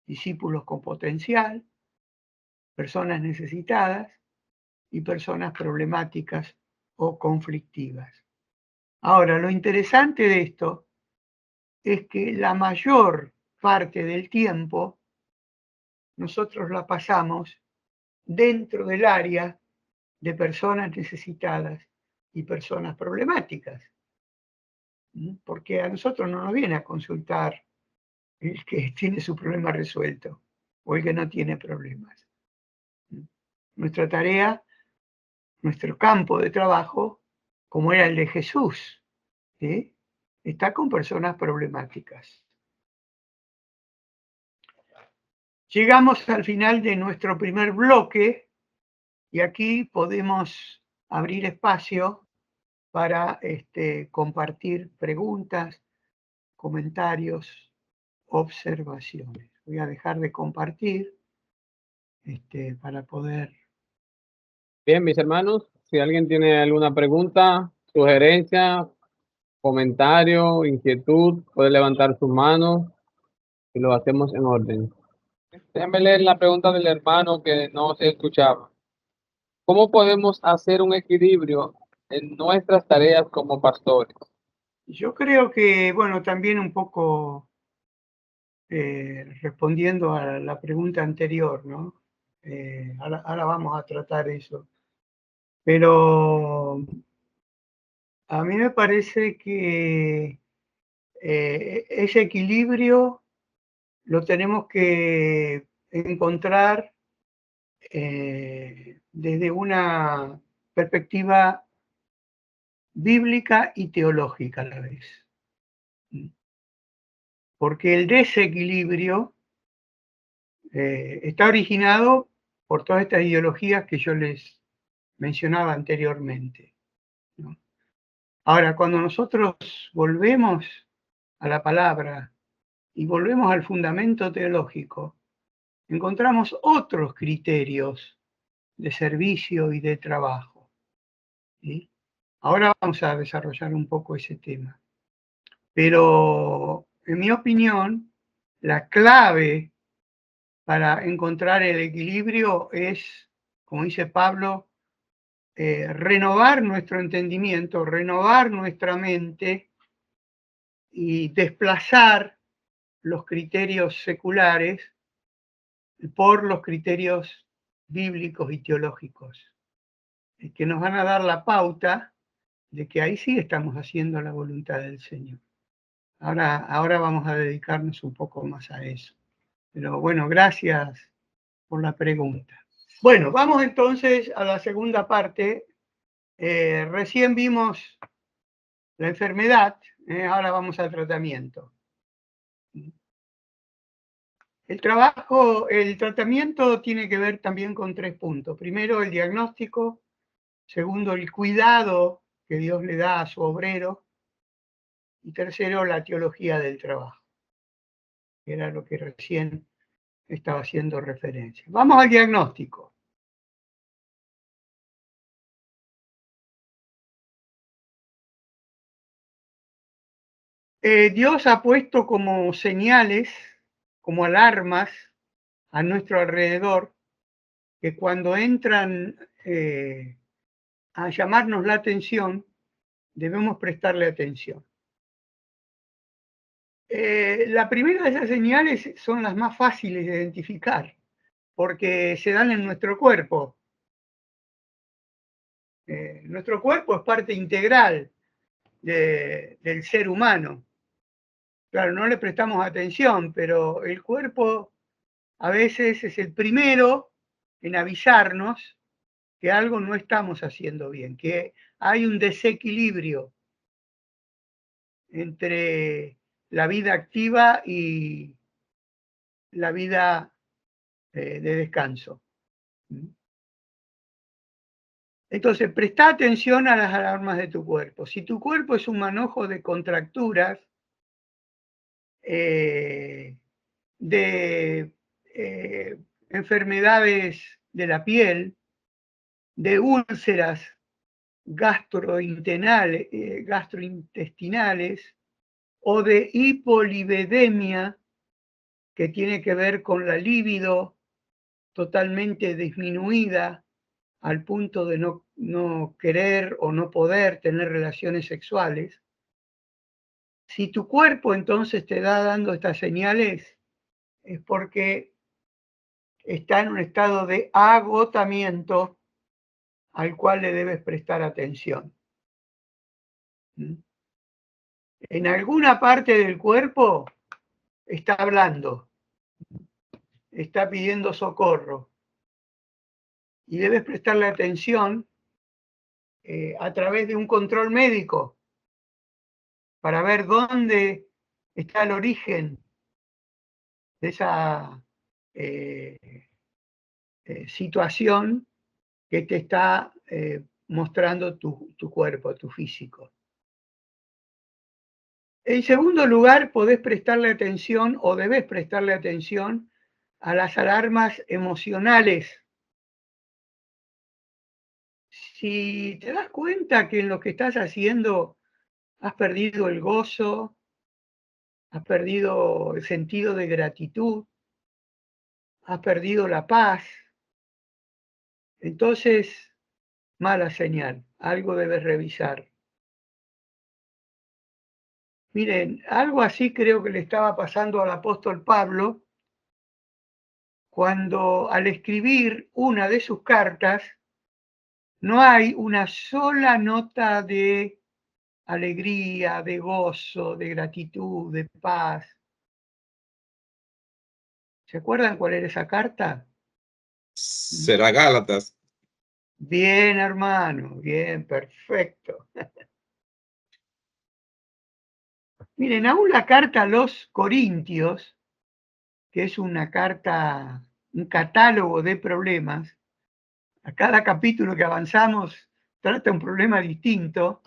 discípulos con potencial, personas necesitadas y personas problemáticas o conflictivas. Ahora, lo interesante de esto es que la mayor parte del tiempo nosotros la pasamos dentro del área de personas necesitadas y personas problemáticas. Porque a nosotros no nos viene a consultar el que tiene su problema resuelto o el que no tiene problemas. Nuestra tarea, nuestro campo de trabajo, como era el de Jesús, ¿sí?, está con personas problemáticas. Llegamos al final de nuestro primer bloque y aquí podemos abrir espacio para compartir preguntas, comentarios, observaciones. Voy a dejar de compartir para poder... Bien, mis hermanos, si alguien tiene alguna pregunta, sugerencia, comentario, inquietud, puede levantar su mano y lo hacemos en orden. Déjenme leer la pregunta del hermano que no se escuchaba. ¿Cómo podemos hacer un equilibrio en nuestras tareas como pastores? Yo creo que, bueno, también un poco respondiendo a la pregunta anterior, ¿no? Ahora vamos a tratar eso. Pero a mí me parece que ese equilibrio lo tenemos que encontrar desde una perspectiva bíblica y teológica a la vez. Porque el desequilibrio está originado por todas estas ideologías que yo les mencionaba anteriormente, ¿no? Ahora, cuando nosotros volvemos a la palabra y volvemos al fundamento teológico, encontramos otros criterios de servicio y de trabajo, ¿sí? Ahora vamos a desarrollar un poco ese tema. Pero, en mi opinión, la clave para encontrar el equilibrio es, como dice Pablo, renovar nuestro entendimiento, renovar nuestra mente y desplazar los criterios seculares por los criterios bíblicos y teológicos, que nos van a dar la pauta de que ahí sí estamos haciendo la voluntad del Señor. Ahora vamos a dedicarnos un poco más a eso. Pero bueno, gracias por la pregunta. Bueno, vamos entonces a la segunda parte. Recién vimos la enfermedad, ahora vamos al tratamiento. El tratamiento tiene que ver también con 3 puntos. Primero, el diagnóstico. Segundo, el cuidado que Dios le da a su obrero. Y tercero, la teología del trabajo, que era lo que recién estaba haciendo referencia. Vamos al diagnóstico. Dios ha puesto como señales, como alarmas a nuestro alrededor, que cuando entran a llamarnos la atención, debemos prestarle atención. La primera de esas señales son las más fáciles de identificar, porque se dan en nuestro cuerpo. Nuestro cuerpo es parte integral del ser humano. Claro, no le prestamos atención, pero el cuerpo a veces es el primero en avisarnos que algo no estamos haciendo bien, que hay un desequilibrio entre la vida activa y la vida de descanso. Entonces, presta atención a las alarmas de tu cuerpo. Si tu cuerpo es un manojo de contracturas, de enfermedades de la piel, de úlceras gastrointestinales o de hipolipidemia, que tiene que ver con la libido totalmente disminuida al punto de no querer o no poder tener relaciones sexuales. Si tu cuerpo entonces te da dando estas señales, es porque está en un estado de agotamiento al cual le debes prestar atención. En alguna parte del cuerpo está hablando, está pidiendo socorro, y debes prestarle atención a través de un control médico para ver dónde está el origen de esa situación que te está mostrando tu cuerpo, tu físico. En segundo lugar, podés prestarle atención o debes prestarle atención a las alarmas emocionales. Si te das cuenta que en lo que estás haciendo has perdido el gozo, has perdido el sentido de gratitud, has perdido la paz, entonces, mala señal, algo debes revisar. Miren, algo así creo que le estaba pasando al apóstol Pablo cuando al escribir una de sus cartas no hay una sola nota de alegría, de gozo, de gratitud, de paz. ¿Se acuerdan cuál era esa carta? Será Gálatas. Bien, hermano, bien, perfecto. Miren, aún la carta a los Corintios, que es una carta, un catálogo de problemas, a cada capítulo que avanzamos trata un problema distinto.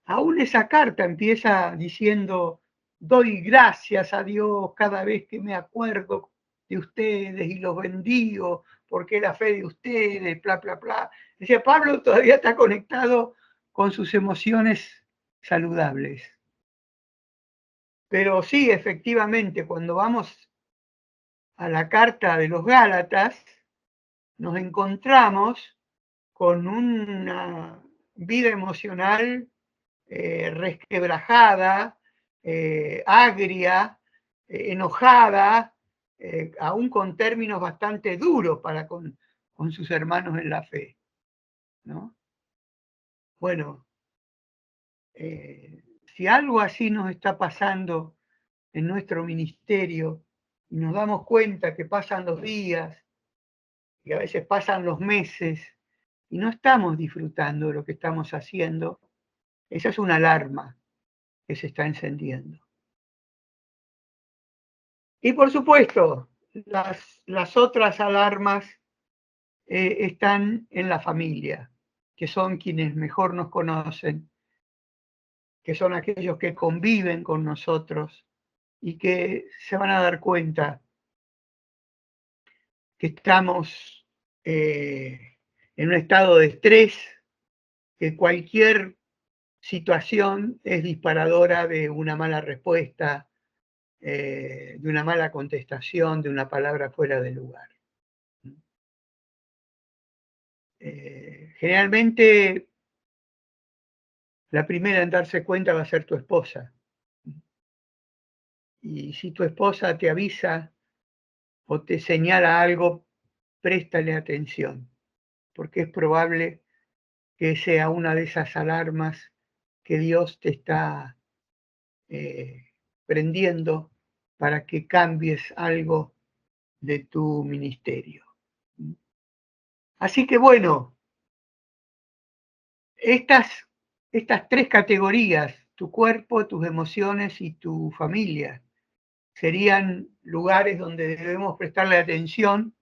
Aún esa carta empieza diciendo, doy gracias a Dios cada vez que me acuerdo de ustedes y los bendigo, porque la fe de ustedes, bla, bla, bla. Decía, Pablo todavía está conectado con sus emociones saludables. Pero sí, efectivamente, cuando vamos a la carta de los Gálatas, nos encontramos con una vida emocional resquebrajada, agria, enojada, aún con términos bastante duros para con sus hermanos en la fe, ¿no? Bueno, si algo así nos está pasando en nuestro ministerio y nos damos cuenta que pasan los días y a veces pasan los meses y no estamos disfrutando de lo que estamos haciendo, esa es una alarma que se está encendiendo. Y por supuesto, las otras alarmas están en la familia, que son quienes mejor nos conocen, que son aquellos que conviven con nosotros y que se van a dar cuenta que estamos en un estado de estrés, que cualquier situación es disparadora de una mala respuesta, de una mala contestación, de una palabra fuera de lugar. Generalmente la primera en darse cuenta va a ser tu esposa. Y si tu esposa te avisa o te señala algo, préstale atención, porque es probable que sea una de esas alarmas que Dios te está prendiendo para que cambies algo de tu ministerio. Así que bueno, estas tres categorías, tu cuerpo, tus emociones y tu familia, serían lugares donde debemos prestarle atención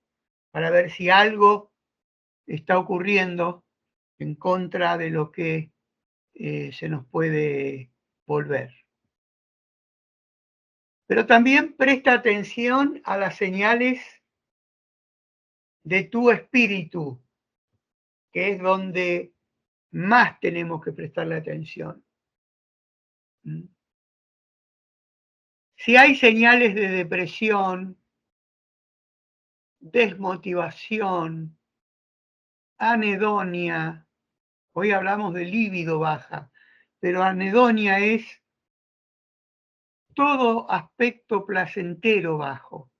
para ver si algo está ocurriendo en contra de lo que se nos puede volver. Pero también presta atención a las señales de tu espíritu, que es donde más tenemos que prestarle atención. Si hay señales de depresión, desmotivación, anedonia, hoy hablamos de líbido baja, pero anedonia es todo aspecto placentero bajo,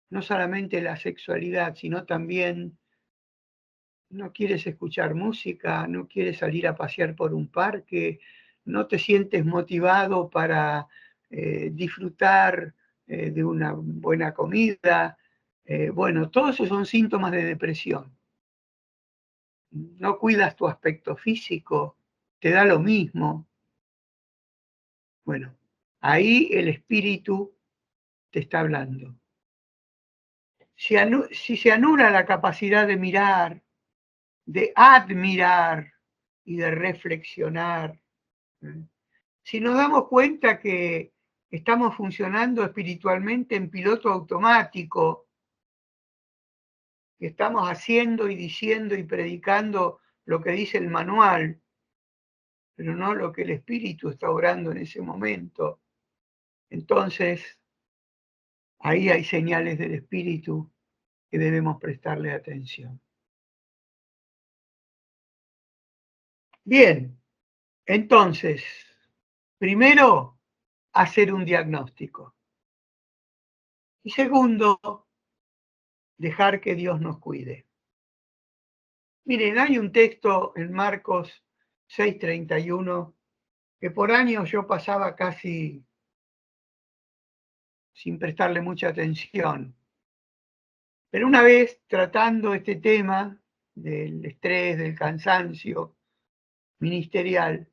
no solamente la sexualidad, sino también no quieres escuchar música, no quieres salir a pasear por un parque, no te sientes motivado para disfrutar de una buena comida. Bueno, todos esos son síntomas de depresión. No cuidas tu aspecto físico, te da lo mismo. Bueno, ahí el espíritu te está hablando. Si se anula la capacidad de mirar, de admirar y de reflexionar, si nos damos cuenta que estamos funcionando espiritualmente en piloto automático, que estamos haciendo y diciendo y predicando lo que dice el manual, pero no lo que el espíritu está obrando en ese momento, entonces ahí hay señales del espíritu que debemos prestarle atención. Bien, entonces, primero, hacer un diagnóstico. Y segundo, dejar que Dios nos cuide. Miren, hay un texto en Marcos 6:31 que por años yo pasaba casi sin prestarle mucha atención. Pero una vez tratando este tema del estrés, del cansancio ministerial,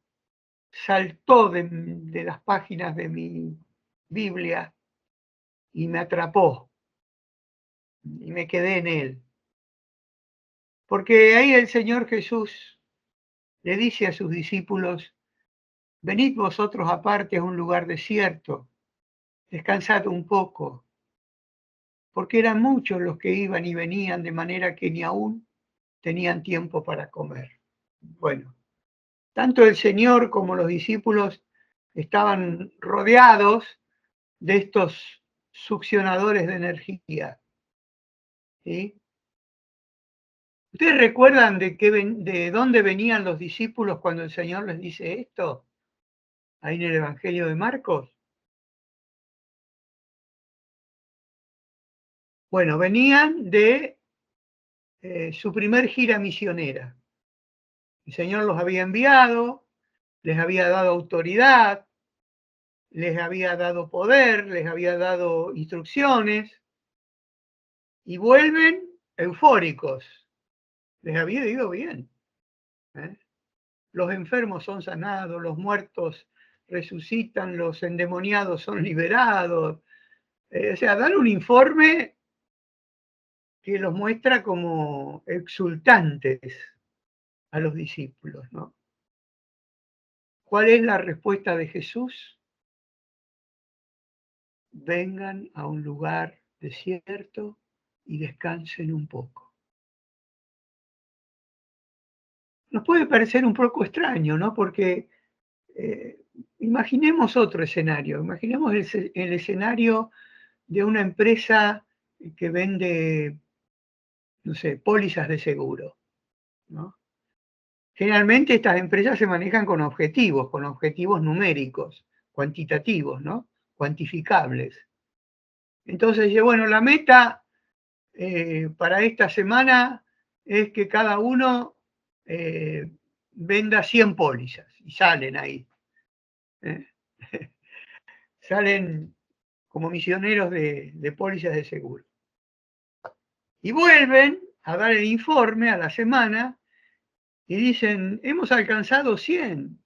saltó de las páginas de mi Biblia y me atrapó y me quedé en él. Porque ahí el Señor Jesús le dice a sus discípulos: venid vosotros aparte a un lugar desierto, descansad un poco, porque eran muchos los que iban y venían, de manera que ni aún tenían tiempo para comer. Bueno, tanto el Señor como los discípulos estaban rodeados de estos succionadores de energía. ¿Sí? ¿Ustedes recuerdan de dónde venían los discípulos cuando el Señor les dice esto? Ahí en el Evangelio de Marcos. Bueno, venían de su primer gira misionera. El Señor los había enviado, les había dado autoridad, les había dado poder, les había dado instrucciones, y vuelven eufóricos. Les había ido bien. Los enfermos son sanados, los muertos resucitan, los endemoniados son liberados. O sea, dan un informe que los muestra como exultantes a los discípulos, ¿no? ¿Cuál es la respuesta de Jesús? Vengan a un lugar desierto y descansen un poco. Nos puede parecer un poco extraño, ¿no? Porque imaginemos otro escenario, imaginemos el escenario de una empresa que vende, no sé, pólizas de seguro, ¿no? Generalmente estas empresas se manejan con objetivos numéricos, cuantitativos, ¿no? Cuantificables. Entonces dice, bueno, la meta para esta semana es que cada uno venda 100 pólizas, y salen ahí. Salen como misioneros de pólizas de seguro. Y vuelven a dar el informe a la semana y dicen, hemos alcanzado 100,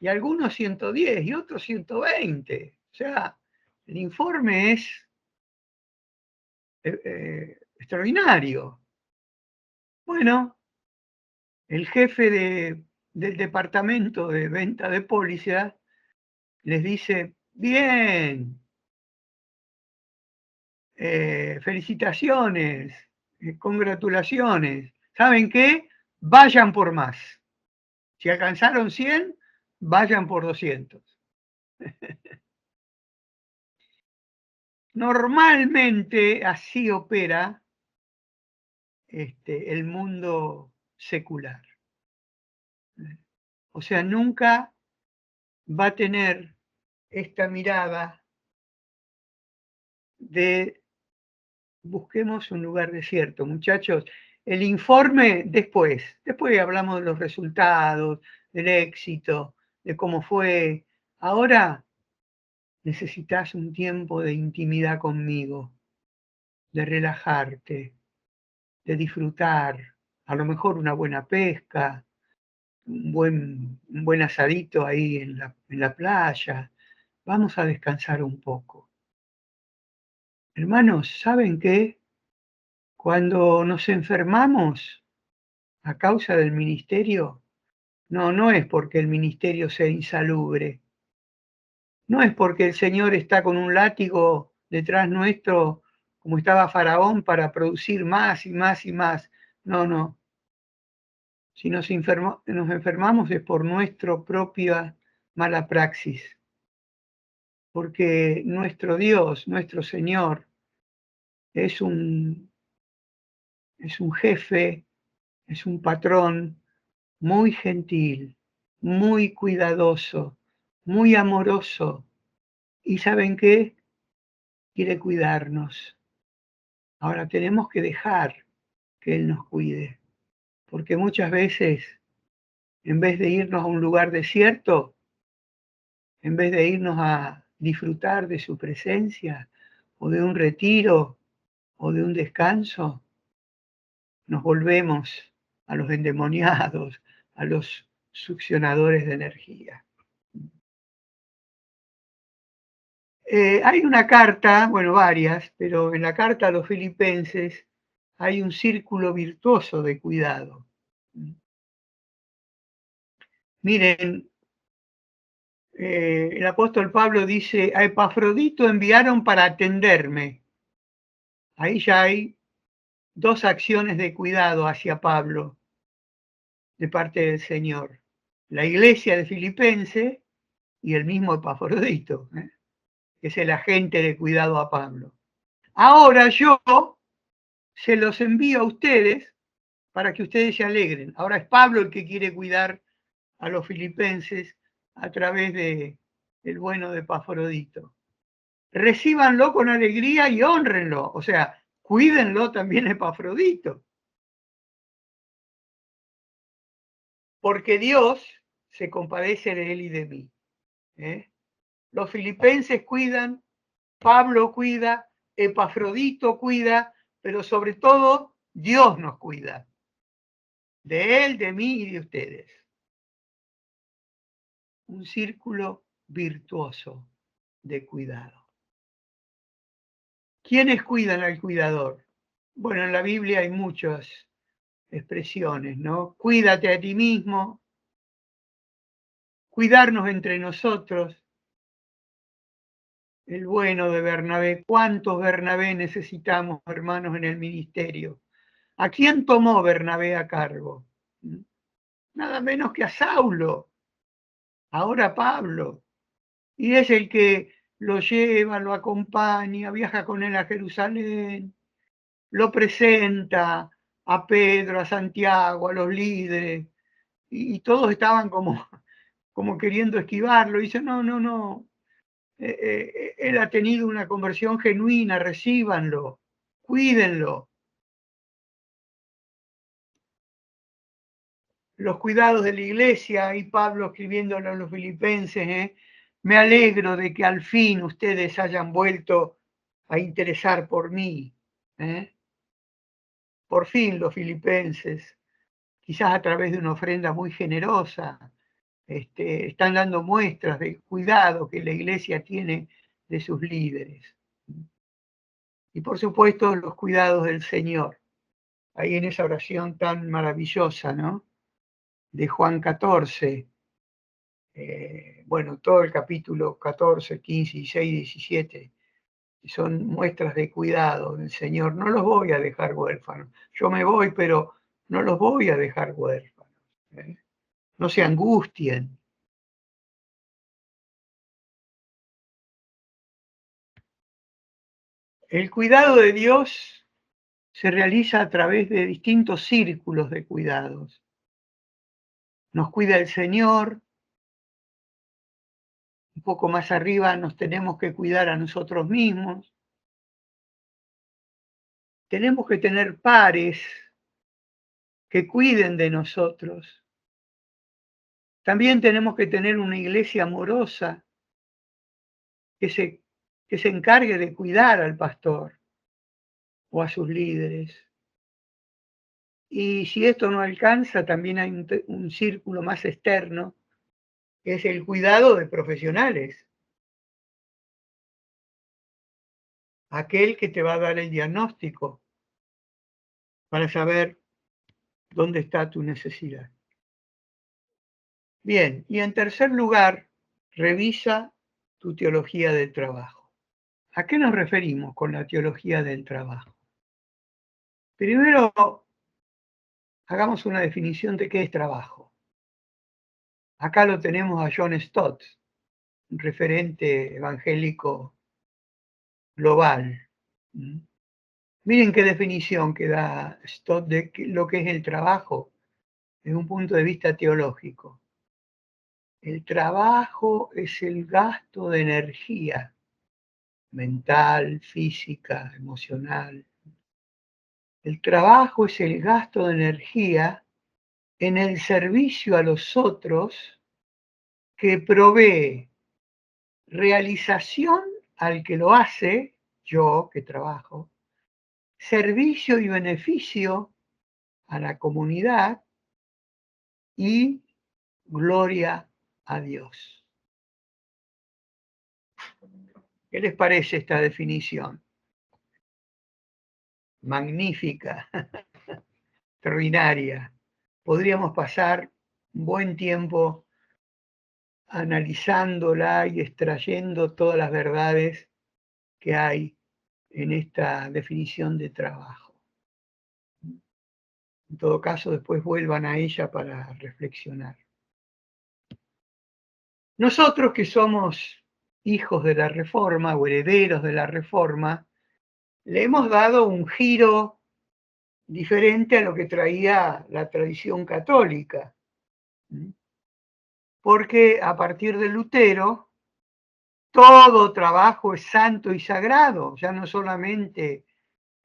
y algunos 110, y otros 120. O sea, el informe es extraordinario. Bueno, el jefe del departamento de venta de pólizas les dice, bien, felicitaciones, congratulaciones. ¿Saben qué? Vayan por más. Si alcanzaron 100, vayan por 200. Normalmente así opera el mundo secular. O sea, nunca va a tener esta mirada de busquemos un lugar desierto. Muchachos, el informe después hablamos de los resultados, del éxito, de cómo fue. Ahora necesitas un tiempo de intimidad conmigo, de relajarte, de disfrutar, a lo mejor una buena pesca, un buen asadito ahí en la playa. Vamos a descansar un poco. Hermanos, ¿saben qué? Cuando nos enfermamos a causa del ministerio, no es porque el ministerio sea insalubre, no es porque el Señor está con un látigo detrás nuestro, como estaba Faraón, para producir más y más y más. No. Si nos enfermamos es por nuestra propia mala praxis, porque nuestro Dios, nuestro Señor, es un jefe, es un patrón muy gentil, muy cuidadoso, muy amoroso. ¿Y saben qué? Quiere cuidarnos. Ahora tenemos que dejar que Él nos cuide, porque muchas veces, en vez de irnos a un lugar desierto, en vez de irnos a disfrutar de su presencia, o de un retiro, o de un descanso, nos volvemos a los endemoniados, a los succionadores de energía. Hay una carta, bueno, varias, pero en la carta a los filipenses hay un círculo virtuoso de cuidado. Miren, el apóstol Pablo dice, a Epafrodito enviaron para atenderme. Ahí ya hay dos acciones de cuidado hacia Pablo de parte del Señor. La iglesia de Filipense y el mismo Epafrodito, que es el agente de cuidado a Pablo. Ahora yo se los envío a ustedes para que ustedes se alegren. Ahora es Pablo el que quiere cuidar a los filipenses a través del bueno de Epafrodito. Recíbanlo con alegría y hónrenlo. O sea, cuídenlo también Epafrodito. Porque Dios se compadece de él y de mí. Los filipenses cuidan, Pablo cuida, Epafrodito cuida, pero sobre todo Dios nos cuida. De él, de mí y de ustedes. Un círculo virtuoso de cuidado. ¿Quiénes cuidan al cuidador? Bueno, en la Biblia hay muchas expresiones, ¿no? Cuídate a ti mismo, cuidarnos entre nosotros. El bueno de Bernabé. ¿Cuántos Bernabé necesitamos, hermanos, en el ministerio? ¿A quién tomó Bernabé a cargo? Nada menos que a Saulo, ahora Pablo. Y es el que lo lleva, lo acompaña, viaja con él a Jerusalén, lo presenta a Pedro, a Santiago, a los líderes, y todos estaban como queriendo esquivarlo. Y dice, no, él ha tenido una conversión genuina, recíbanlo, cuídenlo. Los cuidados de la iglesia, y Pablo escribiéndolo a los filipenses, me alegro de que al fin ustedes hayan vuelto a interesar por mí. Por fin los filipenses, quizás a través de una ofrenda muy generosa, están dando muestras del cuidado que la iglesia tiene de sus líderes. Y por supuesto los cuidados del Señor, ahí en esa oración tan maravillosa, ¿no? De Juan 14, bueno, todo el capítulo 14, 15, 16, 17, son muestras de cuidado del Señor. No los voy a dejar huérfanos. Yo me voy, pero no los voy a dejar huérfanos. No se angustien. El cuidado de Dios se realiza a través de distintos círculos de cuidados. Nos cuida el Señor. Un poco más arriba nos tenemos que cuidar a nosotros mismos. Tenemos que tener pares que cuiden de nosotros. También tenemos que tener una iglesia amorosa que se encargue de cuidar al pastor o a sus líderes. Y si esto no alcanza, también hay un círculo más externo, que es el cuidado de profesionales. Aquel que te va a dar el diagnóstico para saber dónde está tu necesidad. Bien, y en tercer lugar, revisa tu teología del trabajo. ¿A qué nos referimos con la teología del trabajo? Primero, hagamos una definición de qué es trabajo. Acá lo tenemos a John Stott, un referente evangélico global. Miren qué definición que da Stott de lo que es el trabajo desde un punto de vista teológico. El trabajo es el gasto de energía mental, física, emocional. El trabajo es el gasto de energía en el servicio a los otros que provee realización al que lo hace, yo que trabajo, servicio y beneficio a la comunidad y gloria a Dios. ¿Qué les parece esta definición? Magnífica, extraordinaria. Podríamos pasar un buen tiempo analizándola y extrayendo todas las verdades que hay en esta definición de trabajo. En todo caso, después vuelvan a ella para reflexionar. Nosotros que somos hijos de la Reforma o herederos de la Reforma, le hemos dado un giro diferente a lo que traía la tradición católica. Porque a partir de Lutero, todo trabajo es santo y sagrado, ya no solamente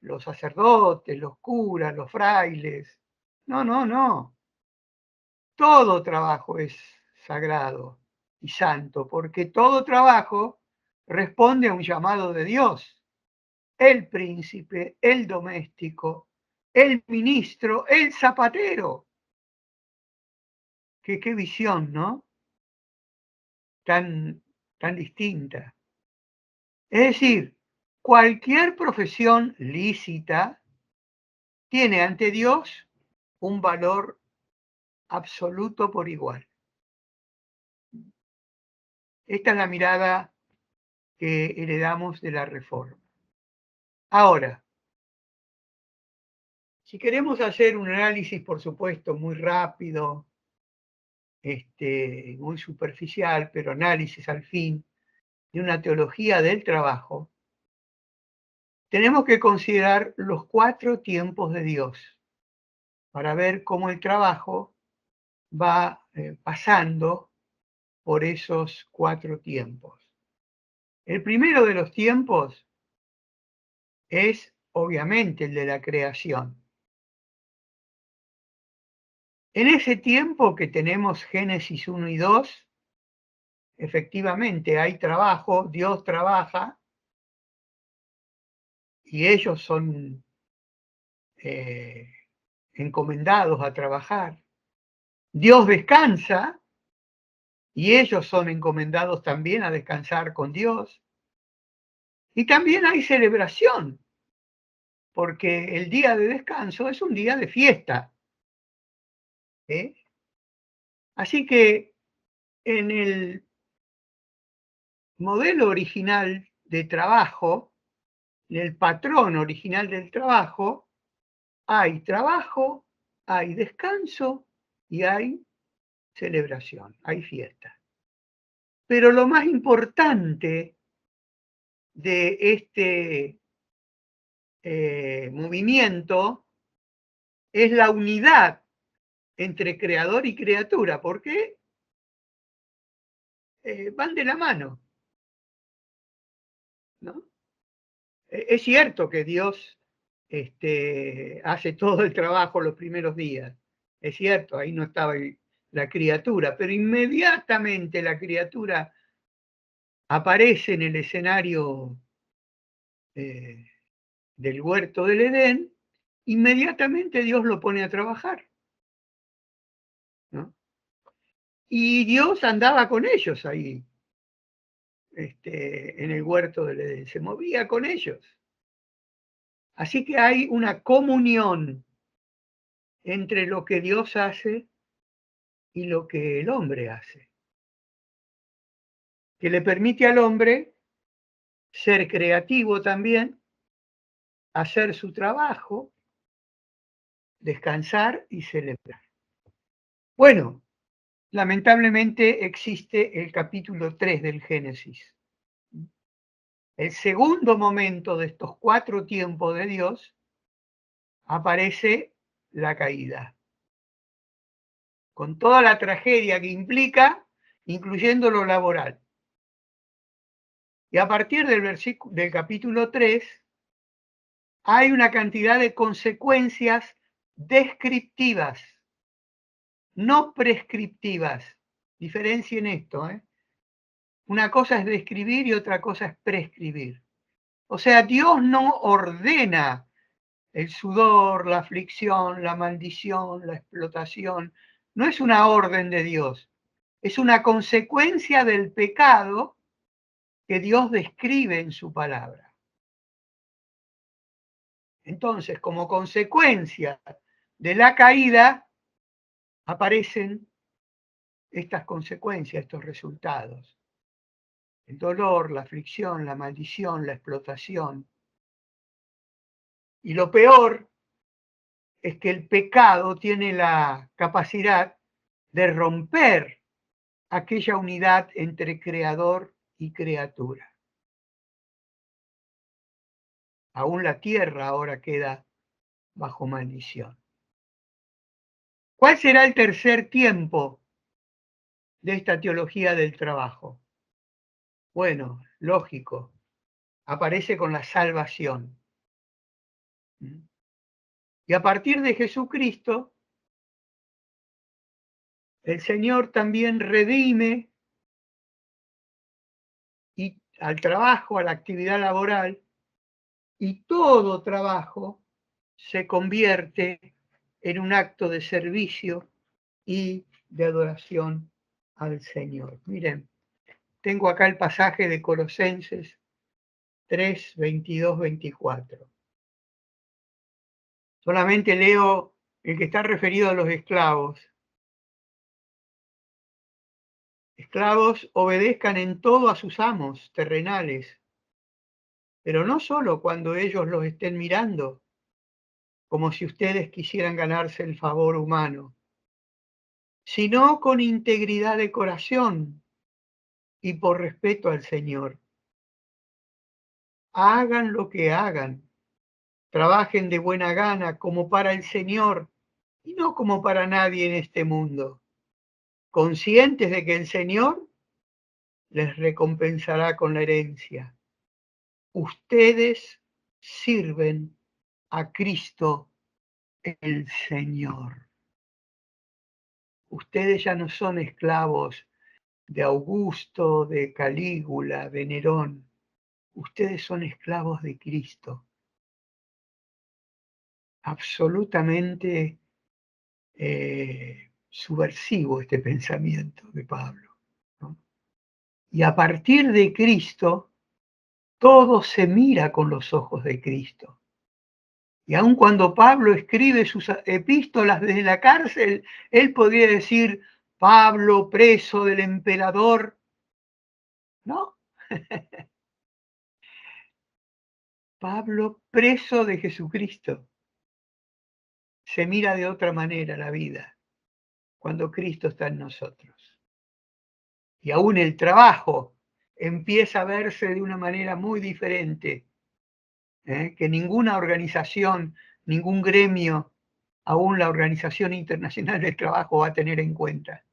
los sacerdotes, los curas, los frailes. No, no, no. Todo trabajo es sagrado y santo, porque todo trabajo responde a un llamado de Dios. El príncipe, el doméstico, el ministro, el zapatero. Qué visión, ¿no? Tan distinta. Es decir, cualquier profesión lícita tiene ante Dios un valor absoluto por igual. Esta es la mirada que heredamos de la Reforma. Ahora, si queremos hacer un análisis, por supuesto, muy rápido, muy superficial, pero análisis al fin, de una teología del trabajo, tenemos que considerar los 4 tiempos de Dios para ver cómo el trabajo va pasando por esos 4 tiempos. El primero de los tiempos es obviamente el de la creación. En ese tiempo que tenemos Génesis 1 y 2, efectivamente hay trabajo, Dios trabaja y ellos son encomendados a trabajar. Dios descansa y ellos son encomendados también a descansar con Dios. Y también hay celebración, porque el día de descanso es un día de fiesta. Así que en el modelo original de trabajo, en el patrón original del trabajo, hay trabajo, hay descanso y hay celebración, hay fiesta. Pero lo más importante de este movimiento es la unidad entre creador y criatura, porque van de la mano, ¿no? Es cierto que Dios hace todo el trabajo los primeros días, es cierto, ahí no estaba la criatura, pero inmediatamente la criatura aparece en el escenario del huerto del Edén, inmediatamente Dios lo pone a trabajar, ¿no? Y Dios andaba con ellos ahí, en el huerto del Edén, se movía con ellos. Así que hay una comunión entre lo que Dios hace y lo que el hombre hace, que le permite al hombre ser creativo también, hacer su trabajo, descansar y celebrar. Bueno, lamentablemente existe el capítulo 3 del Génesis. El segundo momento de estos 4 tiempos de Dios aparece la caída, con toda la tragedia que implica, incluyendo lo laboral. Y a partir del capítulo 3 hay una cantidad de consecuencias descriptivas, no prescriptivas. Diferencien esto, ¿eh? Una cosa es describir y otra cosa es prescribir. O sea, Dios no ordena el sudor, la aflicción, la maldición, la explotación. No es una orden de Dios, es una consecuencia del pecado que Dios describe en su palabra. Entonces, como consecuencia de la caída, aparecen estas consecuencias, estos resultados. El dolor, la aflicción, la maldición, la explotación. Y lo peor es que el pecado tiene la capacidad de romper aquella unidad entre creador y criatura. Aún la tierra ahora queda bajo maldición. ¿Cuál será el tercer tiempo de esta teología del trabajo? Bueno, lógico, aparece con la salvación. Y a partir de Jesucristo, el Señor también redime y al trabajo, a la actividad laboral, y todo trabajo se convierte en un acto de servicio y de adoración al Señor. Miren, tengo acá el pasaje de Colosenses 3, 22, 24. Solamente leo el que está referido a los esclavos. Esclavos, obedezcan en todo a sus amos terrenales, pero no solo cuando ellos los estén mirando, como si ustedes quisieran ganarse el favor humano, sino con integridad de corazón y por respeto al Señor. Hagan lo que hagan, trabajen de buena gana como para el Señor y no como para nadie en este mundo, conscientes de que el Señor les recompensará con la herencia. Ustedes sirven a Cristo el Señor. Ustedes ya no son esclavos de Augusto, de Calígula, de Nerón. Ustedes son esclavos de Cristo. Absolutamente subversivo este pensamiento de Pablo, ¿no? Y a partir de Cristo, todo se mira con los ojos de Cristo. Y aun cuando Pablo escribe sus epístolas desde la cárcel, él podría decir, Pablo, preso del emperador, ¿no? Pablo, preso de Jesucristo. Se mira de otra manera la vida cuando Cristo está en nosotros. Y aún el trabajo empieza a verse de una manera muy diferente, que ninguna organización, ningún gremio, aún la Organización Internacional del Trabajo va a tener en cuenta.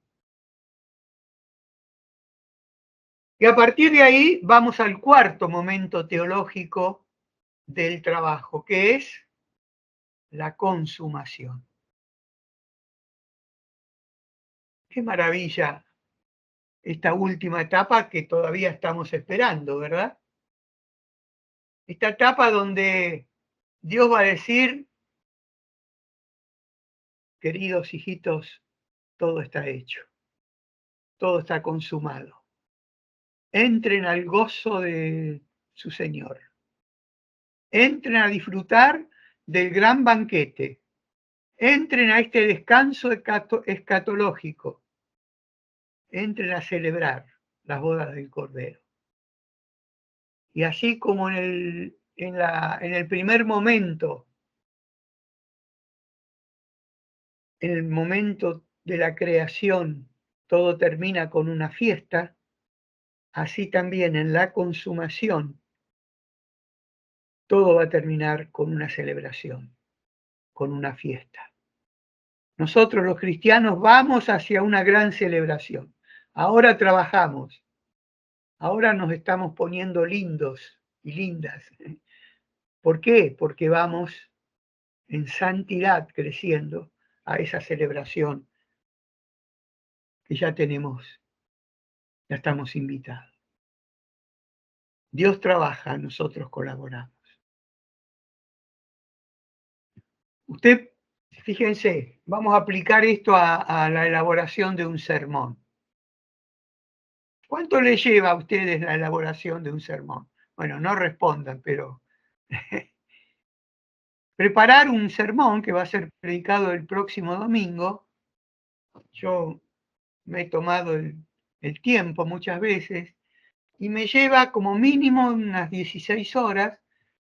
Y a partir de ahí vamos al cuarto momento teológico del trabajo, que es la consumación. Qué maravilla esta última etapa que todavía estamos esperando, ¿verdad? Esta etapa donde Dios va a decir, queridos hijitos, todo está hecho, todo está consumado. Entren al gozo de su Señor. Entren a disfrutar del gran banquete. Entren a este descanso escatológico. Entren a celebrar las bodas del Cordero. Y así como en el primer momento, en el momento de la creación, todo termina con una fiesta, así también en la consumación, todo va a terminar con una celebración, con una fiesta. Nosotros los cristianos vamos hacia una gran celebración. Ahora trabajamos, ahora nos estamos poniendo lindos y lindas. ¿Por qué? Porque vamos en santidad creciendo a esa celebración que ya tenemos, ya estamos invitados. Dios trabaja, nosotros colaboramos. Usted, fíjense, vamos a aplicar esto a la elaboración de un sermón. ¿Cuánto le lleva a ustedes la elaboración de un sermón? Bueno, no respondan, pero preparar un sermón que va a ser predicado el próximo domingo, yo me he tomado el tiempo muchas veces, y me lleva como mínimo unas 16 horas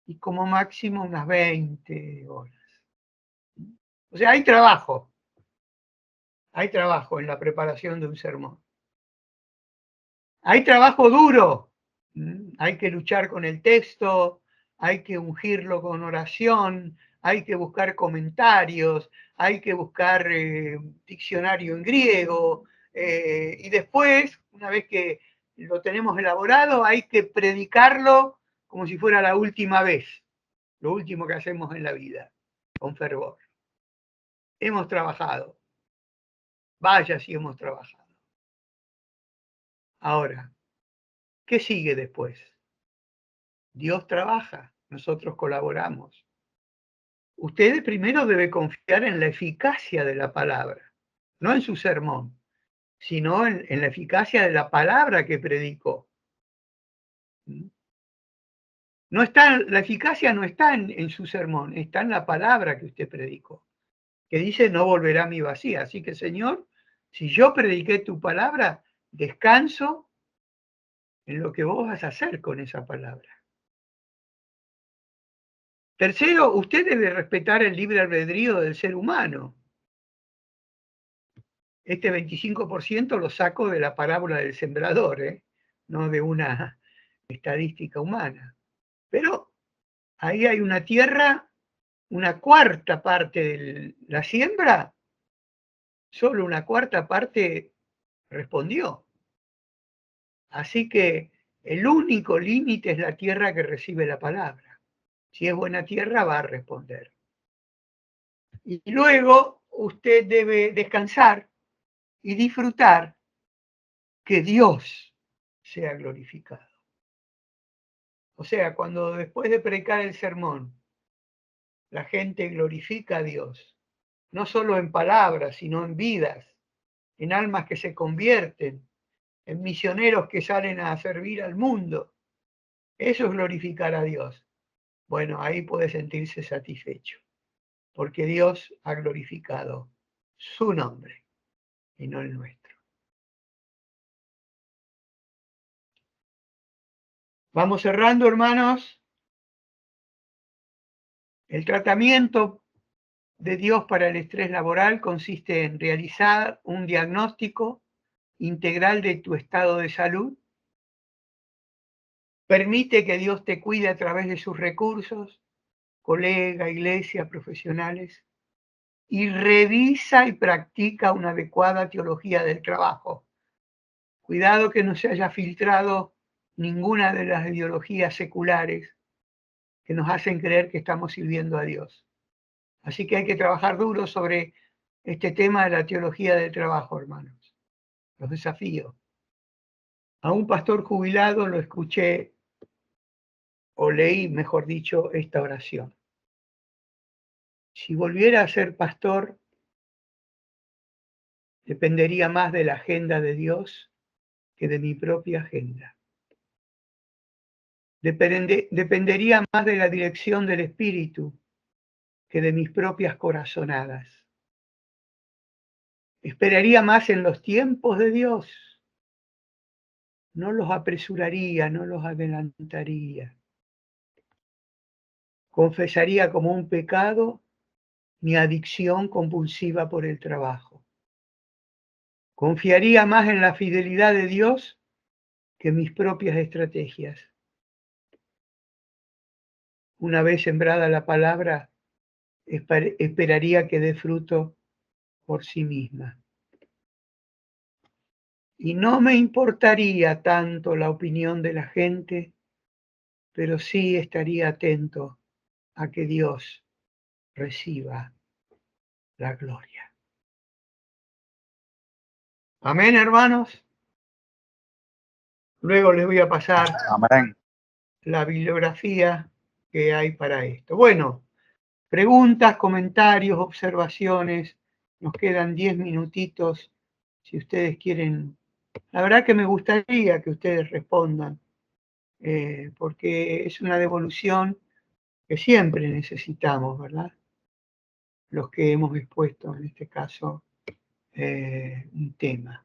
y como máximo unas 20 horas. O sea, hay trabajo en la preparación de un sermón. Hay trabajo duro, hay que luchar con el texto, hay que ungirlo con oración, hay que buscar comentarios, hay que buscar diccionario en griego, y después, una vez que lo tenemos elaborado, hay que predicarlo como si fuera la última vez. lo último que hacemos en la vida, con fervor. Hemos trabajado. Vaya si hemos trabajado. Ahora, ¿qué sigue después? Dios trabaja, nosotros colaboramos. Usted primero debe confiar en la eficacia de la palabra, no en su sermón, sino en la eficacia de la palabra que predicó. No está, la eficacia no está en su sermón, está en la palabra que usted predicó, que dice no volverá a mí vacía. Así que, Señor, si yo prediqué tu palabra, descanso en lo que vos vas a hacer con esa palabra. Tercero, usted debe respetar el libre albedrío del ser humano. Este 25% lo saco de la parábola del sembrador, no de una estadística humana. Pero ahí hay una tierra, una cuarta parte de la siembra, solo una cuarta parte respondió. Así que el único límite es la tierra que recibe la palabra. Si es buena tierra, va a responder. Y luego usted debe descansar y disfrutar que Dios sea glorificado. O sea, cuando después de predicar el sermón, la gente glorifica a Dios, no solo en palabras, sino en vidas, en almas que se convierten, en misioneros que salen a servir al mundo. Eso es glorificar a Dios. Bueno, ahí puede sentirse satisfecho, porque Dios ha glorificado su nombre y no el nuestro. Vamos cerrando, hermanos. El tratamiento de Dios para el estrés laboral consiste en realizar un diagnóstico integral de tu estado de salud. Permite que Dios te cuide a través de sus recursos, colega, iglesia, profesionales, y revisa y practica una adecuada teología del trabajo. Cuidado que no se haya filtrado ninguna de las ideologías seculares que nos hacen creer que estamos sirviendo a Dios. Así que hay que trabajar duro sobre este tema de la teología del trabajo, hermanos. Los desafíos. A un pastor jubilado lo escuché, o leí, mejor dicho, esta oración. Si volviera a ser pastor, dependería más de la agenda de Dios que de mi propia agenda. Dependería más de la dirección del Espíritu que de mis propias corazonadas. Esperaría más en los tiempos de Dios. No los apresuraría, no los adelantaría. Confesaría como un pecado mi adicción compulsiva por el trabajo. Confiaría más en la fidelidad de Dios que mis propias estrategias. Una vez sembrada la palabra, esperaría que dé fruto por sí misma. Y no me importaría tanto la opinión de la gente, pero sí estaría atento a que Dios reciba la gloria. Amén, hermanos. Luego les voy a pasar Amén. la bibliografía que hay para esto. Bueno, preguntas, comentarios, observaciones. Nos quedan 10 minutitos si ustedes quieren. La verdad que me gustaría que ustedes respondan, porque es una devolución que siempre necesitamos, ¿verdad? Los que hemos expuesto, en este caso, un tema.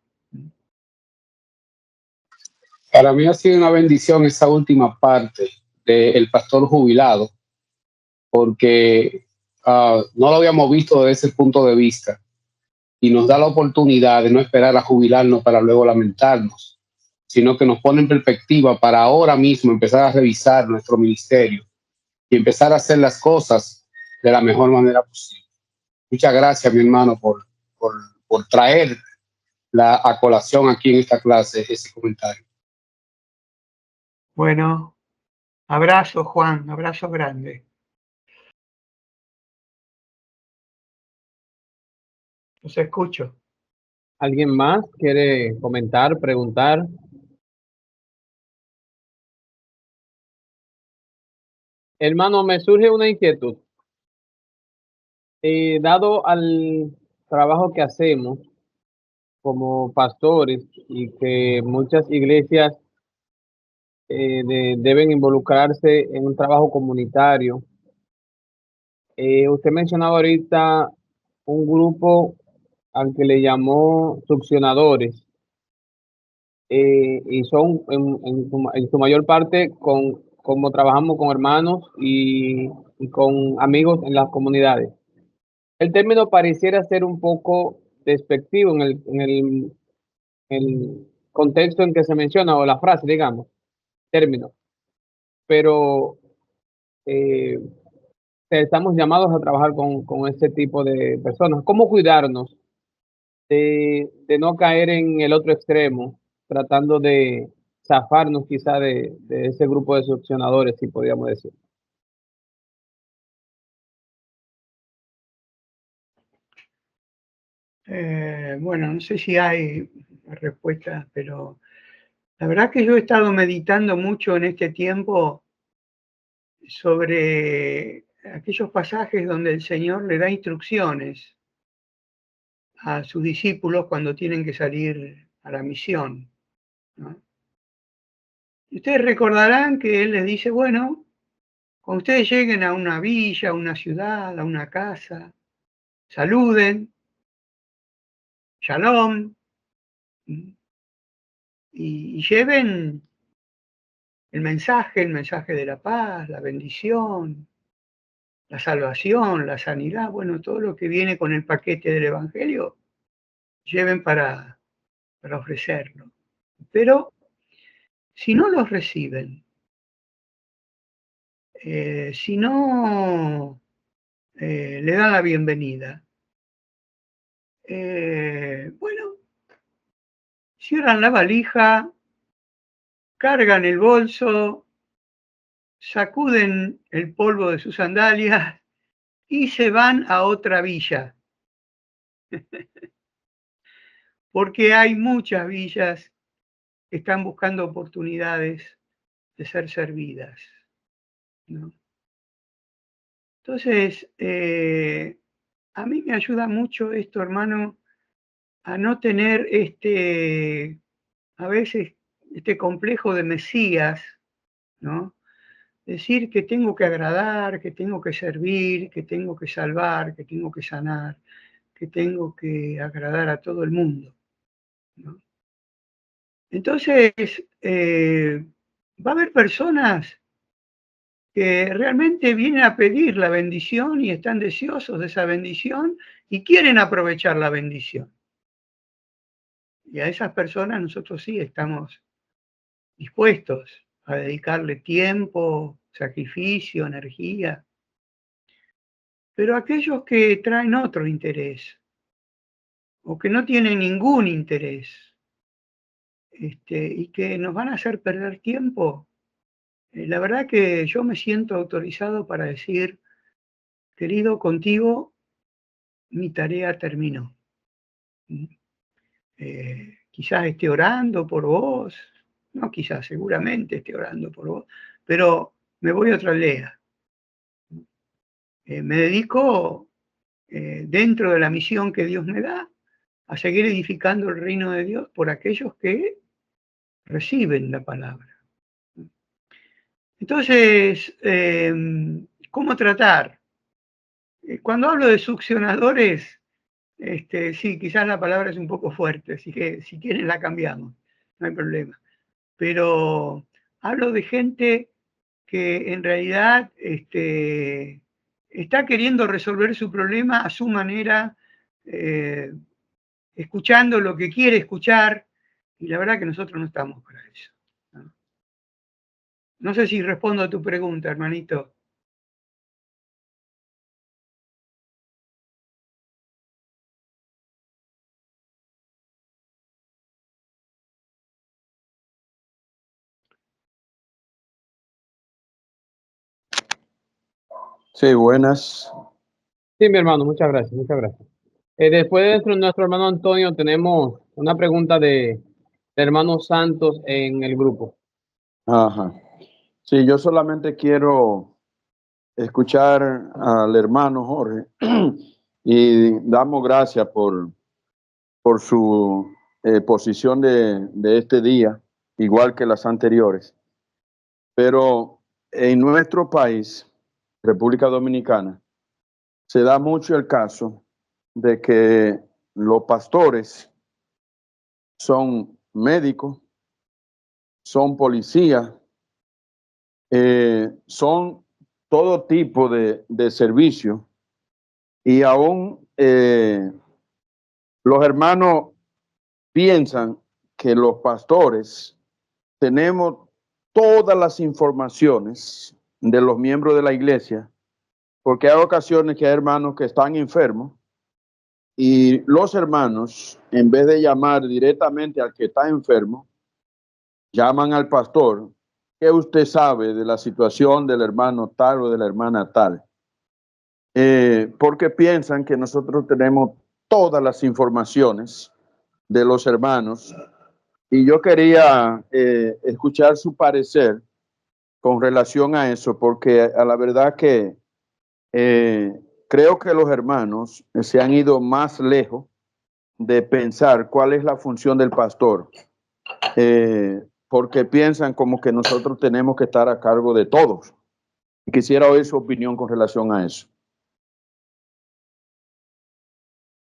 Para mí ha sido una bendición esa última parte del pastor jubilado, porque no lo habíamos visto desde ese punto de vista y nos da la oportunidad de no esperar a jubilarnos para luego lamentarnos, sino que nos pone en perspectiva para ahora mismo empezar a revisar nuestro ministerio y empezar a hacer las cosas de la mejor manera posible. Muchas gracias, mi hermano, por traer a colación aquí en esta clase ese comentario. Bueno, abrazo, Juan, abrazo grande. Los escucho. ¿Alguien más quiere comentar, preguntar? Hermano, me surge una inquietud. Dado al trabajo que hacemos como pastores y que muchas iglesias deben involucrarse en un trabajo comunitario, usted mencionaba ahorita un grupo al que le llamó succionadores, y son en su mayor parte como trabajamos con hermanos y con amigos en las comunidades. El término pareciera ser un poco despectivo en el contexto en que se menciona, o la frase, digamos, término, pero eh, estamos llamados a trabajar con este tipo de personas. ¿Cómo cuidarnos de no caer en el otro extremo, tratando de zafarnos quizá de ese grupo de succionadores, si podríamos decir? Bueno, no sé si hay respuesta, pero la verdad que yo he estado meditando mucho en este tiempo sobre aquellos pasajes donde el Señor le da instrucciones a sus discípulos cuando tienen que salir a la misión, ¿no? Y ustedes recordarán que Él les dice, bueno, cuando ustedes lleguen a una villa, a una ciudad, a una casa, saluden, shalom, y lleven el mensaje de la paz, la bendición, la salvación, la sanidad, bueno, todo lo que viene con el paquete del Evangelio, lleven para ofrecerlo. Pero si no los reciben, si no le dan la bienvenida, bueno, cierran la valija, cargan el bolso, sacuden el polvo de sus sandalias y se van a otra villa. Porque hay muchas villas que están buscando oportunidades de ser servidas, ¿no? Entonces, a mí me ayuda mucho esto, hermano, a no tener a veces, este complejo de Mesías, ¿no? Decir que tengo que agradar, que tengo que servir, que tengo que salvar, que tengo que sanar, que tengo que agradar a todo el mundo, ¿no? Entonces, va a haber personas que realmente vienen a pedir la bendición y están deseosos de esa bendición y quieren aprovechar la bendición. Y a esas personas nosotros sí estamos dispuestos a dedicarle tiempo, sacrificio, energía. Pero aquellos que traen otro interés o que no tienen ningún interés, y que nos van a hacer perder tiempo, la verdad que yo me siento autorizado para decir, querido, contigo mi tarea terminó. Quizás esté orando por vos, no quizás, seguramente esté orando por vos, pero me voy a otra aldea. Me dedico, dentro de la misión que Dios me da, a seguir edificando el reino de Dios por aquellos que reciben la palabra. Entonces, ¿cómo tratar? Cuando hablo de succionadores, sí, quizás la palabra es un poco fuerte, así que si quieren la cambiamos, no hay problema. Pero hablo de gente que en realidad está queriendo resolver su problema a su manera, eh, escuchando lo que quiere escuchar, y la verdad que nosotros no estamos para eso, ¿no? No sé si respondo a tu pregunta, hermanito. Sí, buenas. Sí, mi hermano, muchas gracias, muchas gracias. Después de nuestro hermano Antonio, tenemos una pregunta de hermano Santos en el grupo. Ajá. Sí, yo solamente quiero escuchar al hermano Jorge y damos gracias por su posición de este día, igual que las anteriores. Pero en nuestro país, República Dominicana, se da mucho el caso de que los pastores son médicos, son policías, son todo tipo de servicio, y aún los hermanos piensan que los pastores tenemos todas las informaciones de los miembros de la iglesia, porque hay ocasiones que hay hermanos que están enfermos y los hermanos, en vez de llamar directamente al que está enfermo, llaman al pastor. ¿Qué usted sabe de la situación del hermano tal o de la hermana tal? Porque piensan que nosotros tenemos todas las informaciones de los hermanos, y yo quería escuchar su parecer con relación a eso, porque a la verdad que creo que los hermanos se han ido más lejos de pensar cuál es la función del pastor, porque piensan como que nosotros tenemos que estar a cargo de todos. Y quisiera oír su opinión con relación a eso.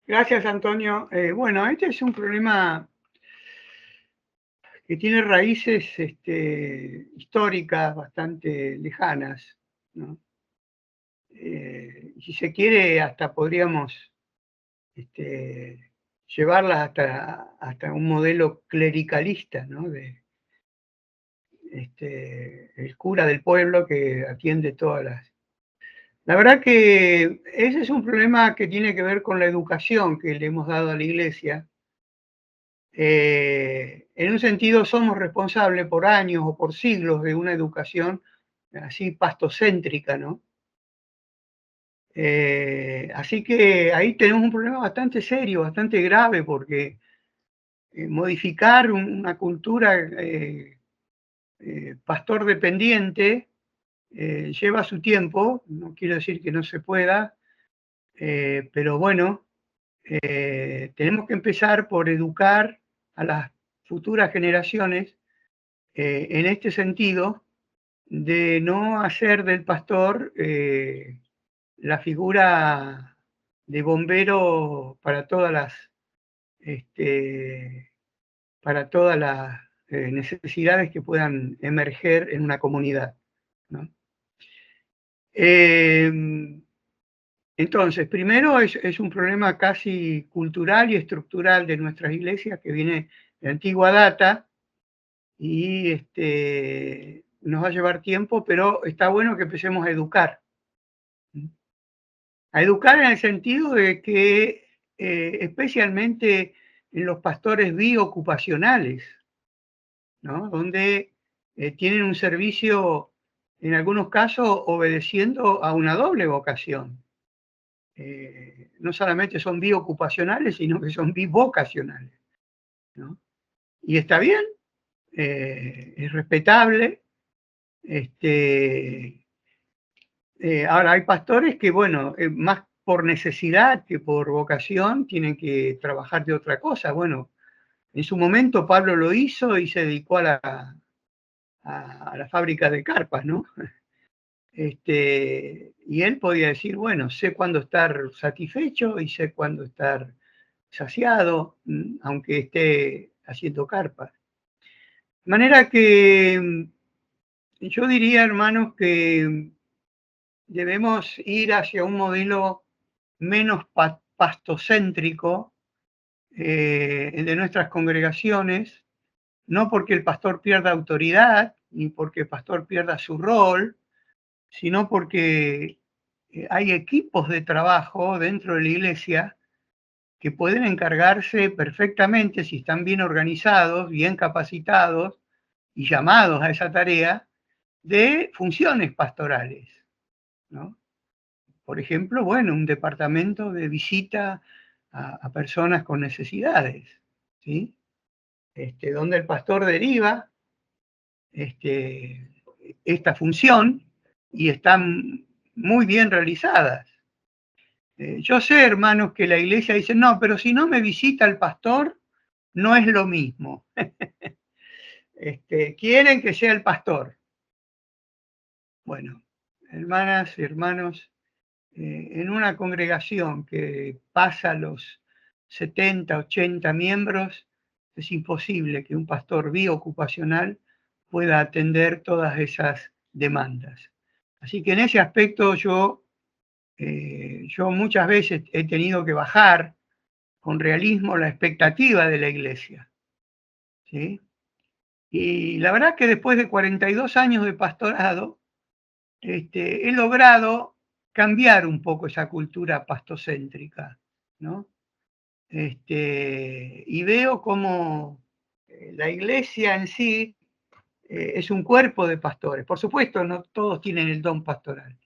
Gracias, Antonio. Bueno, este es un problema que tiene raíces históricas bastante lejanas, ¿no? Si se quiere, hasta podríamos llevarlas hasta un modelo clericalista, ¿no? El cura del pueblo que atiende todas las... La verdad que ese es un problema que tiene que ver con la educación que le hemos dado a la Iglesia. En un sentido somos responsables por años o por siglos de una educación así pastocéntrica, ¿no? Así que ahí tenemos un problema bastante serio, bastante grave, porque modificar una cultura pastor dependiente lleva su tiempo. No quiero decir que no se pueda, pero bueno, tenemos que empezar por educar a las futuras generaciones en este sentido, de no hacer del pastor la figura de bombero para todas las necesidades que puedan emerger en una comunidad, ¿no? Entonces, primero es un problema casi cultural y estructural de nuestras iglesias, que viene de antigua data, y nos va a llevar tiempo, pero está bueno que empecemos a educar. A educar en el sentido de que, especialmente en los pastores biocupacionales, ¿no? Donde tienen un servicio, en algunos casos, obedeciendo a una doble vocación. No solamente son biocupacionales, sino que son bivocacionales, ¿no? Y está bien, es respetable. Ahora, hay pastores que, bueno, más por necesidad que por vocación, tienen que trabajar de otra cosa. Bueno, en su momento Pablo lo hizo y se dedicó a la fábrica de carpas, ¿no? Y él podía decir, bueno, sé cuándo estar satisfecho y sé cuándo estar saciado, aunque esté haciendo carpas. De manera que yo diría, hermanos, que debemos ir hacia un modelo menos pastocéntrico de nuestras congregaciones, no porque el pastor pierda autoridad, ni porque el pastor pierda su rol, sino porque hay equipos de trabajo dentro de la iglesia que pueden encargarse perfectamente, si están bien organizados, bien capacitados y llamados a esa tarea, de funciones pastorales, ¿no? Por ejemplo, bueno, un departamento de visita a personas con necesidades, ¿sí? Donde el pastor deriva esta función y están muy bien realizadas. Yo sé, hermanos, que la iglesia dice, no, pero si no me visita el pastor, no es lo mismo. Quieren que sea el pastor. Bueno, hermanas y hermanos, en una congregación que pasa los 70, 80 miembros, es imposible que un pastor biocupacional pueda atender todas esas demandas. Así que en ese aspecto yo muchas veces he tenido que bajar con realismo la expectativa de la iglesia, ¿sí? Y la verdad que después de 42 años de pastorado, he logrado cambiar un poco esa cultura pastocéntrica, ¿no? Y veo como la iglesia en sí es un cuerpo de pastores. Por supuesto, no todos tienen el don pastoral,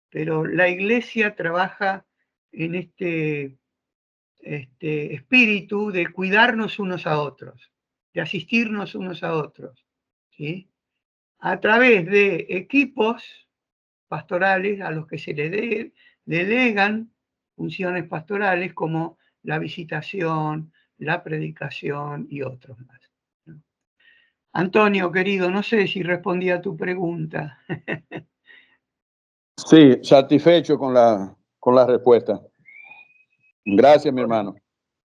pero la iglesia trabaja en este espíritu de cuidarnos unos a otros, de asistirnos unos a otros, ¿sí? A través de equipos pastorales a los que se le delegan funciones pastorales como la visitación, la predicación y otros más, ¿no? Antonio, querido, no sé si respondí a tu pregunta. Sí, satisfecho con la respuesta. Gracias, mi hermano.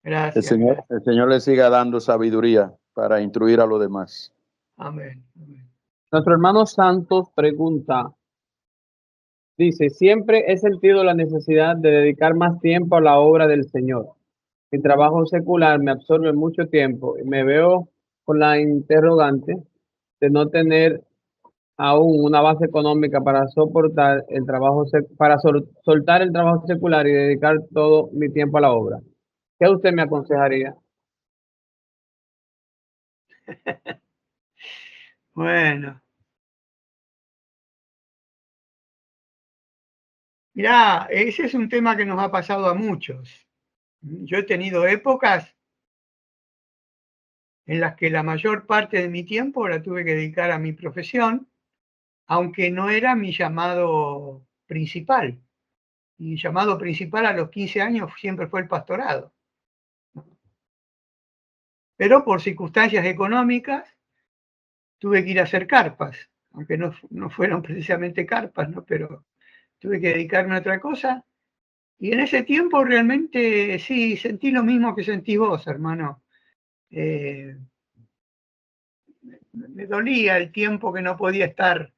Gracias. El Señor le siga dando sabiduría para instruir a los demás. Amén. Amén. Nuestro hermano Santos pregunta, dice, siempre he sentido la necesidad de dedicar más tiempo a la obra del Señor. Mi trabajo secular me absorbe mucho tiempo y me veo con la interrogante de no tener aún una base económica para soportar el trabajo, soltar el trabajo secular y dedicar todo mi tiempo a la obra. ¿Qué usted me aconsejaría? Bueno. Mirá, ese es un tema que nos ha pasado a muchos. Yo he tenido épocas en las que la mayor parte de mi tiempo la tuve que dedicar a mi profesión, aunque no era mi llamado principal. Mi llamado principal a los 15 años siempre fue el pastorado. Pero por circunstancias económicas tuve que ir a hacer carpas, aunque no fueron precisamente carpas, ¿no? Pero tuve que dedicarme a otra cosa. Y en ese tiempo realmente sí, sentí lo mismo que sentís vos, hermano. Me dolía el tiempo que no podía estar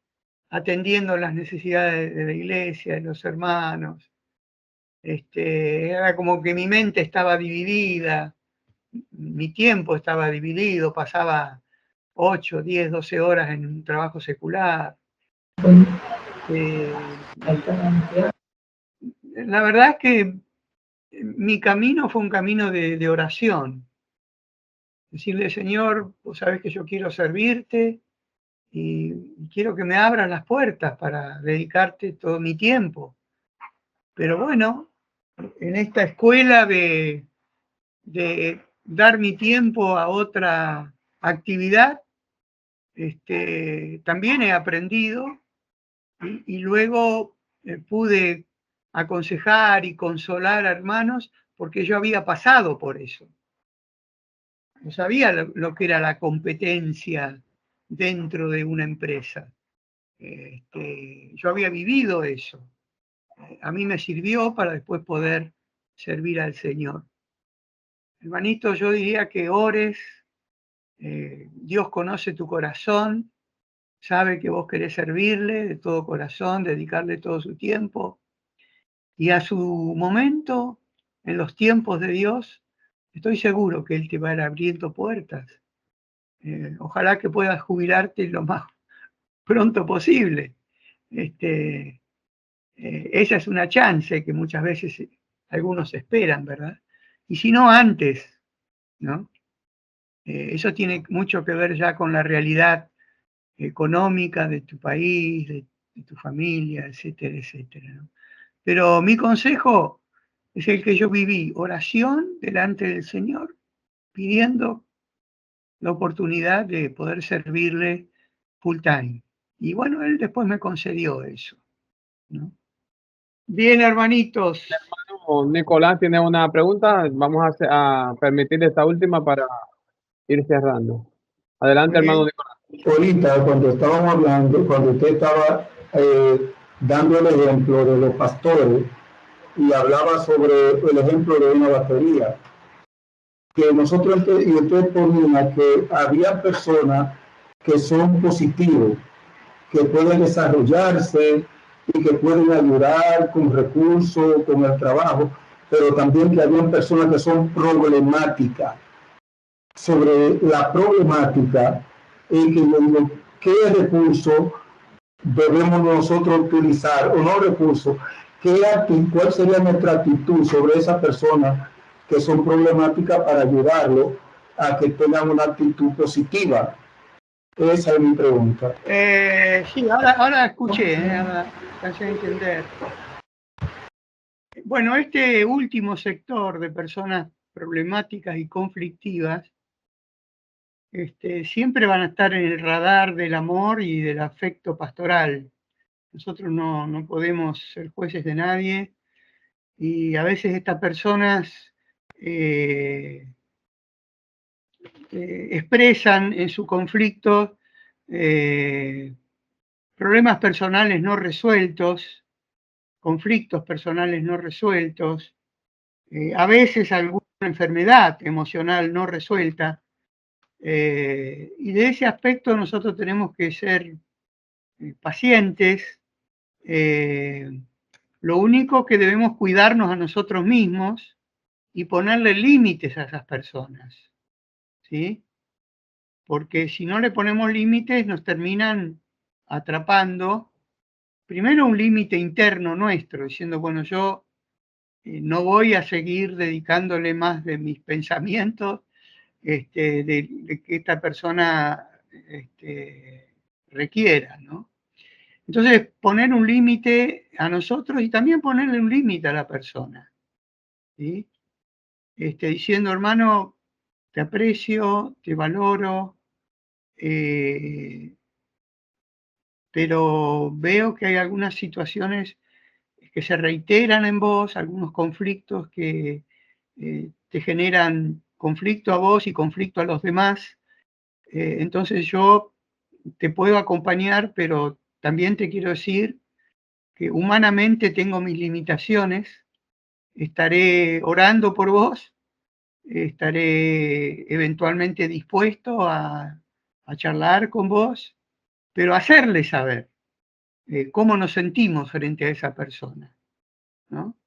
atendiendo las necesidades de la iglesia, de los hermanos. Era como que mi mente estaba dividida, mi tiempo estaba dividido, pasaba 8, 10, 12 horas en un trabajo secular. La verdad es que mi camino fue un camino de oración. Decirle, Señor, vos sabés que yo quiero servirte y quiero que me abras las puertas para dedicarte todo mi tiempo. Pero bueno, en esta escuela de dar mi tiempo a otra actividad, también he aprendido y luego pude aconsejar y consolar a hermanos porque yo había pasado por eso. No sabía lo que era la competencia dentro de una empresa. Yo había vivido eso. A mí me sirvió para después poder servir al Señor. Hermanito, yo diría que ores, Dios conoce tu corazón, sabe que vos querés servirle de todo corazón, dedicarle todo su tiempo, y a su momento, en los tiempos de Dios, estoy seguro que Él te va a ir abriendo puertas. Ojalá que puedas jubilarte lo más pronto posible. Esa es una chance que muchas veces algunos esperan, ¿verdad? Y si no, antes, ¿no? Eso tiene mucho que ver ya con la realidad económica de tu país, de tu familia, etcétera, etcétera, ¿no? Pero mi consejo es el que yo viví, oración delante del Señor, pidiendo la oportunidad de poder servirle full time. Y bueno, Él después me concedió eso, ¿no? Bien, hermanitos. Nicolás tiene una pregunta. Vamos a permitir esta última para ir cerrando. Adelante, Muy bien. hermano Nicolás. Ahorita, cuando estábamos hablando, cuando usted estaba dando el ejemplo de los pastores y hablaba sobre el ejemplo de una batería, que nosotros, y usted ponía que había personas que son positivos, que pueden desarrollarse y que pueden ayudar con recursos, con el trabajo, pero también que había personas que son problemáticas. Sobre la problemática, y que yo digo, ¿qué recursos debemos nosotros utilizar o no recursos? ¿Cuál sería nuestra actitud sobre esas personas que son problemáticas para ayudarlo a que tengan una actitud positiva? Esa es mi pregunta. Sí, ahora escuché, ahora alcancé a entender. Bueno, este último sector de personas problemáticas y conflictivas siempre van a estar en el radar del amor y del afecto pastoral. Nosotros no podemos ser jueces de nadie y a veces estas personas expresan en su conflicto problemas personales no resueltos, conflictos personales no resueltos, a veces alguna enfermedad emocional no resuelta. Y de ese aspecto nosotros tenemos que ser pacientes. Lo único que debemos cuidarnos a nosotros mismos y ponerle límites a esas personas, ¿sí? Porque si no le ponemos límites nos terminan atrapando. Primero un límite interno nuestro, diciendo, bueno, yo no voy a seguir dedicándole más de mis pensamientos de que esta persona requiera, ¿no? Entonces, poner un límite a nosotros y también ponerle un límite a la persona, ¿sí? Diciendo, hermano, te aprecio, te valoro, pero veo que hay algunas situaciones que se reiteran en vos, algunos conflictos que te generan conflicto a vos y conflicto a los demás. Entonces yo te puedo acompañar, pero también te quiero decir que humanamente tengo mis limitaciones. Estaré orando por vos, estaré eventualmente dispuesto a charlar con vos, pero hacerle saber cómo nos sentimos frente a esa persona, ¿no?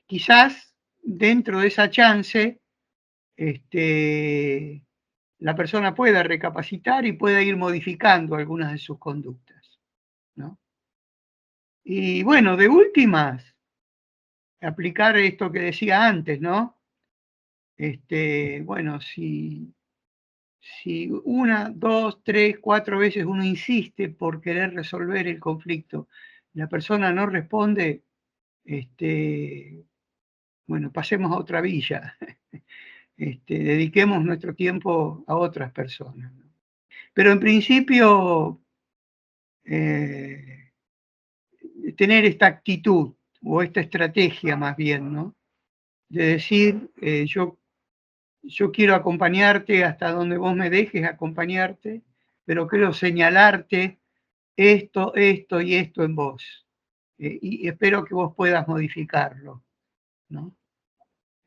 Quizás dentro de esa chance, la persona pueda recapacitar y pueda ir modificando algunas de sus conductas, ¿no? Y bueno, de últimas, aplicar esto que decía antes, ¿no? Bueno, si una, dos, tres, cuatro veces uno insiste por querer resolver el conflicto, la persona no responde, bueno, pasemos a otra villa, dediquemos nuestro tiempo a otras personas, ¿no? Pero en principio, tener esta actitud o esta estrategia más bien, ¿no? De decir, yo quiero acompañarte hasta donde vos me dejes acompañarte, pero quiero señalarte esto y esto en vos. Y espero que vos puedas modificarlo, ¿no?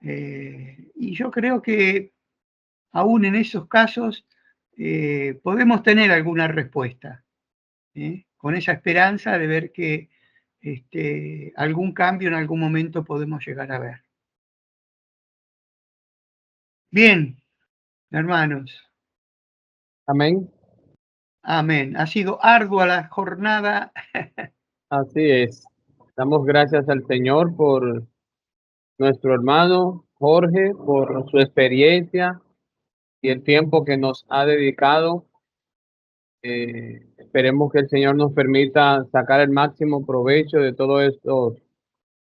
Y yo creo que aún en esos casos podemos tener alguna respuesta, con esa esperanza de ver que algún cambio en algún momento podemos llegar a ver. Bien, hermanos. Amén. Amén. Ha sido ardua la jornada. Así es. Damos gracias al Señor por nuestro hermano Jorge, por su experiencia y el tiempo que nos ha dedicado. Esperemos que el Señor nos permita sacar el máximo provecho de todos estos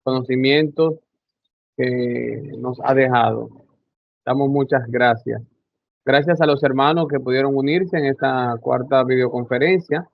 conocimientos que nos ha dejado. Damos muchas gracias. Gracias a los hermanos que pudieron unirse en esta cuarta videoconferencia.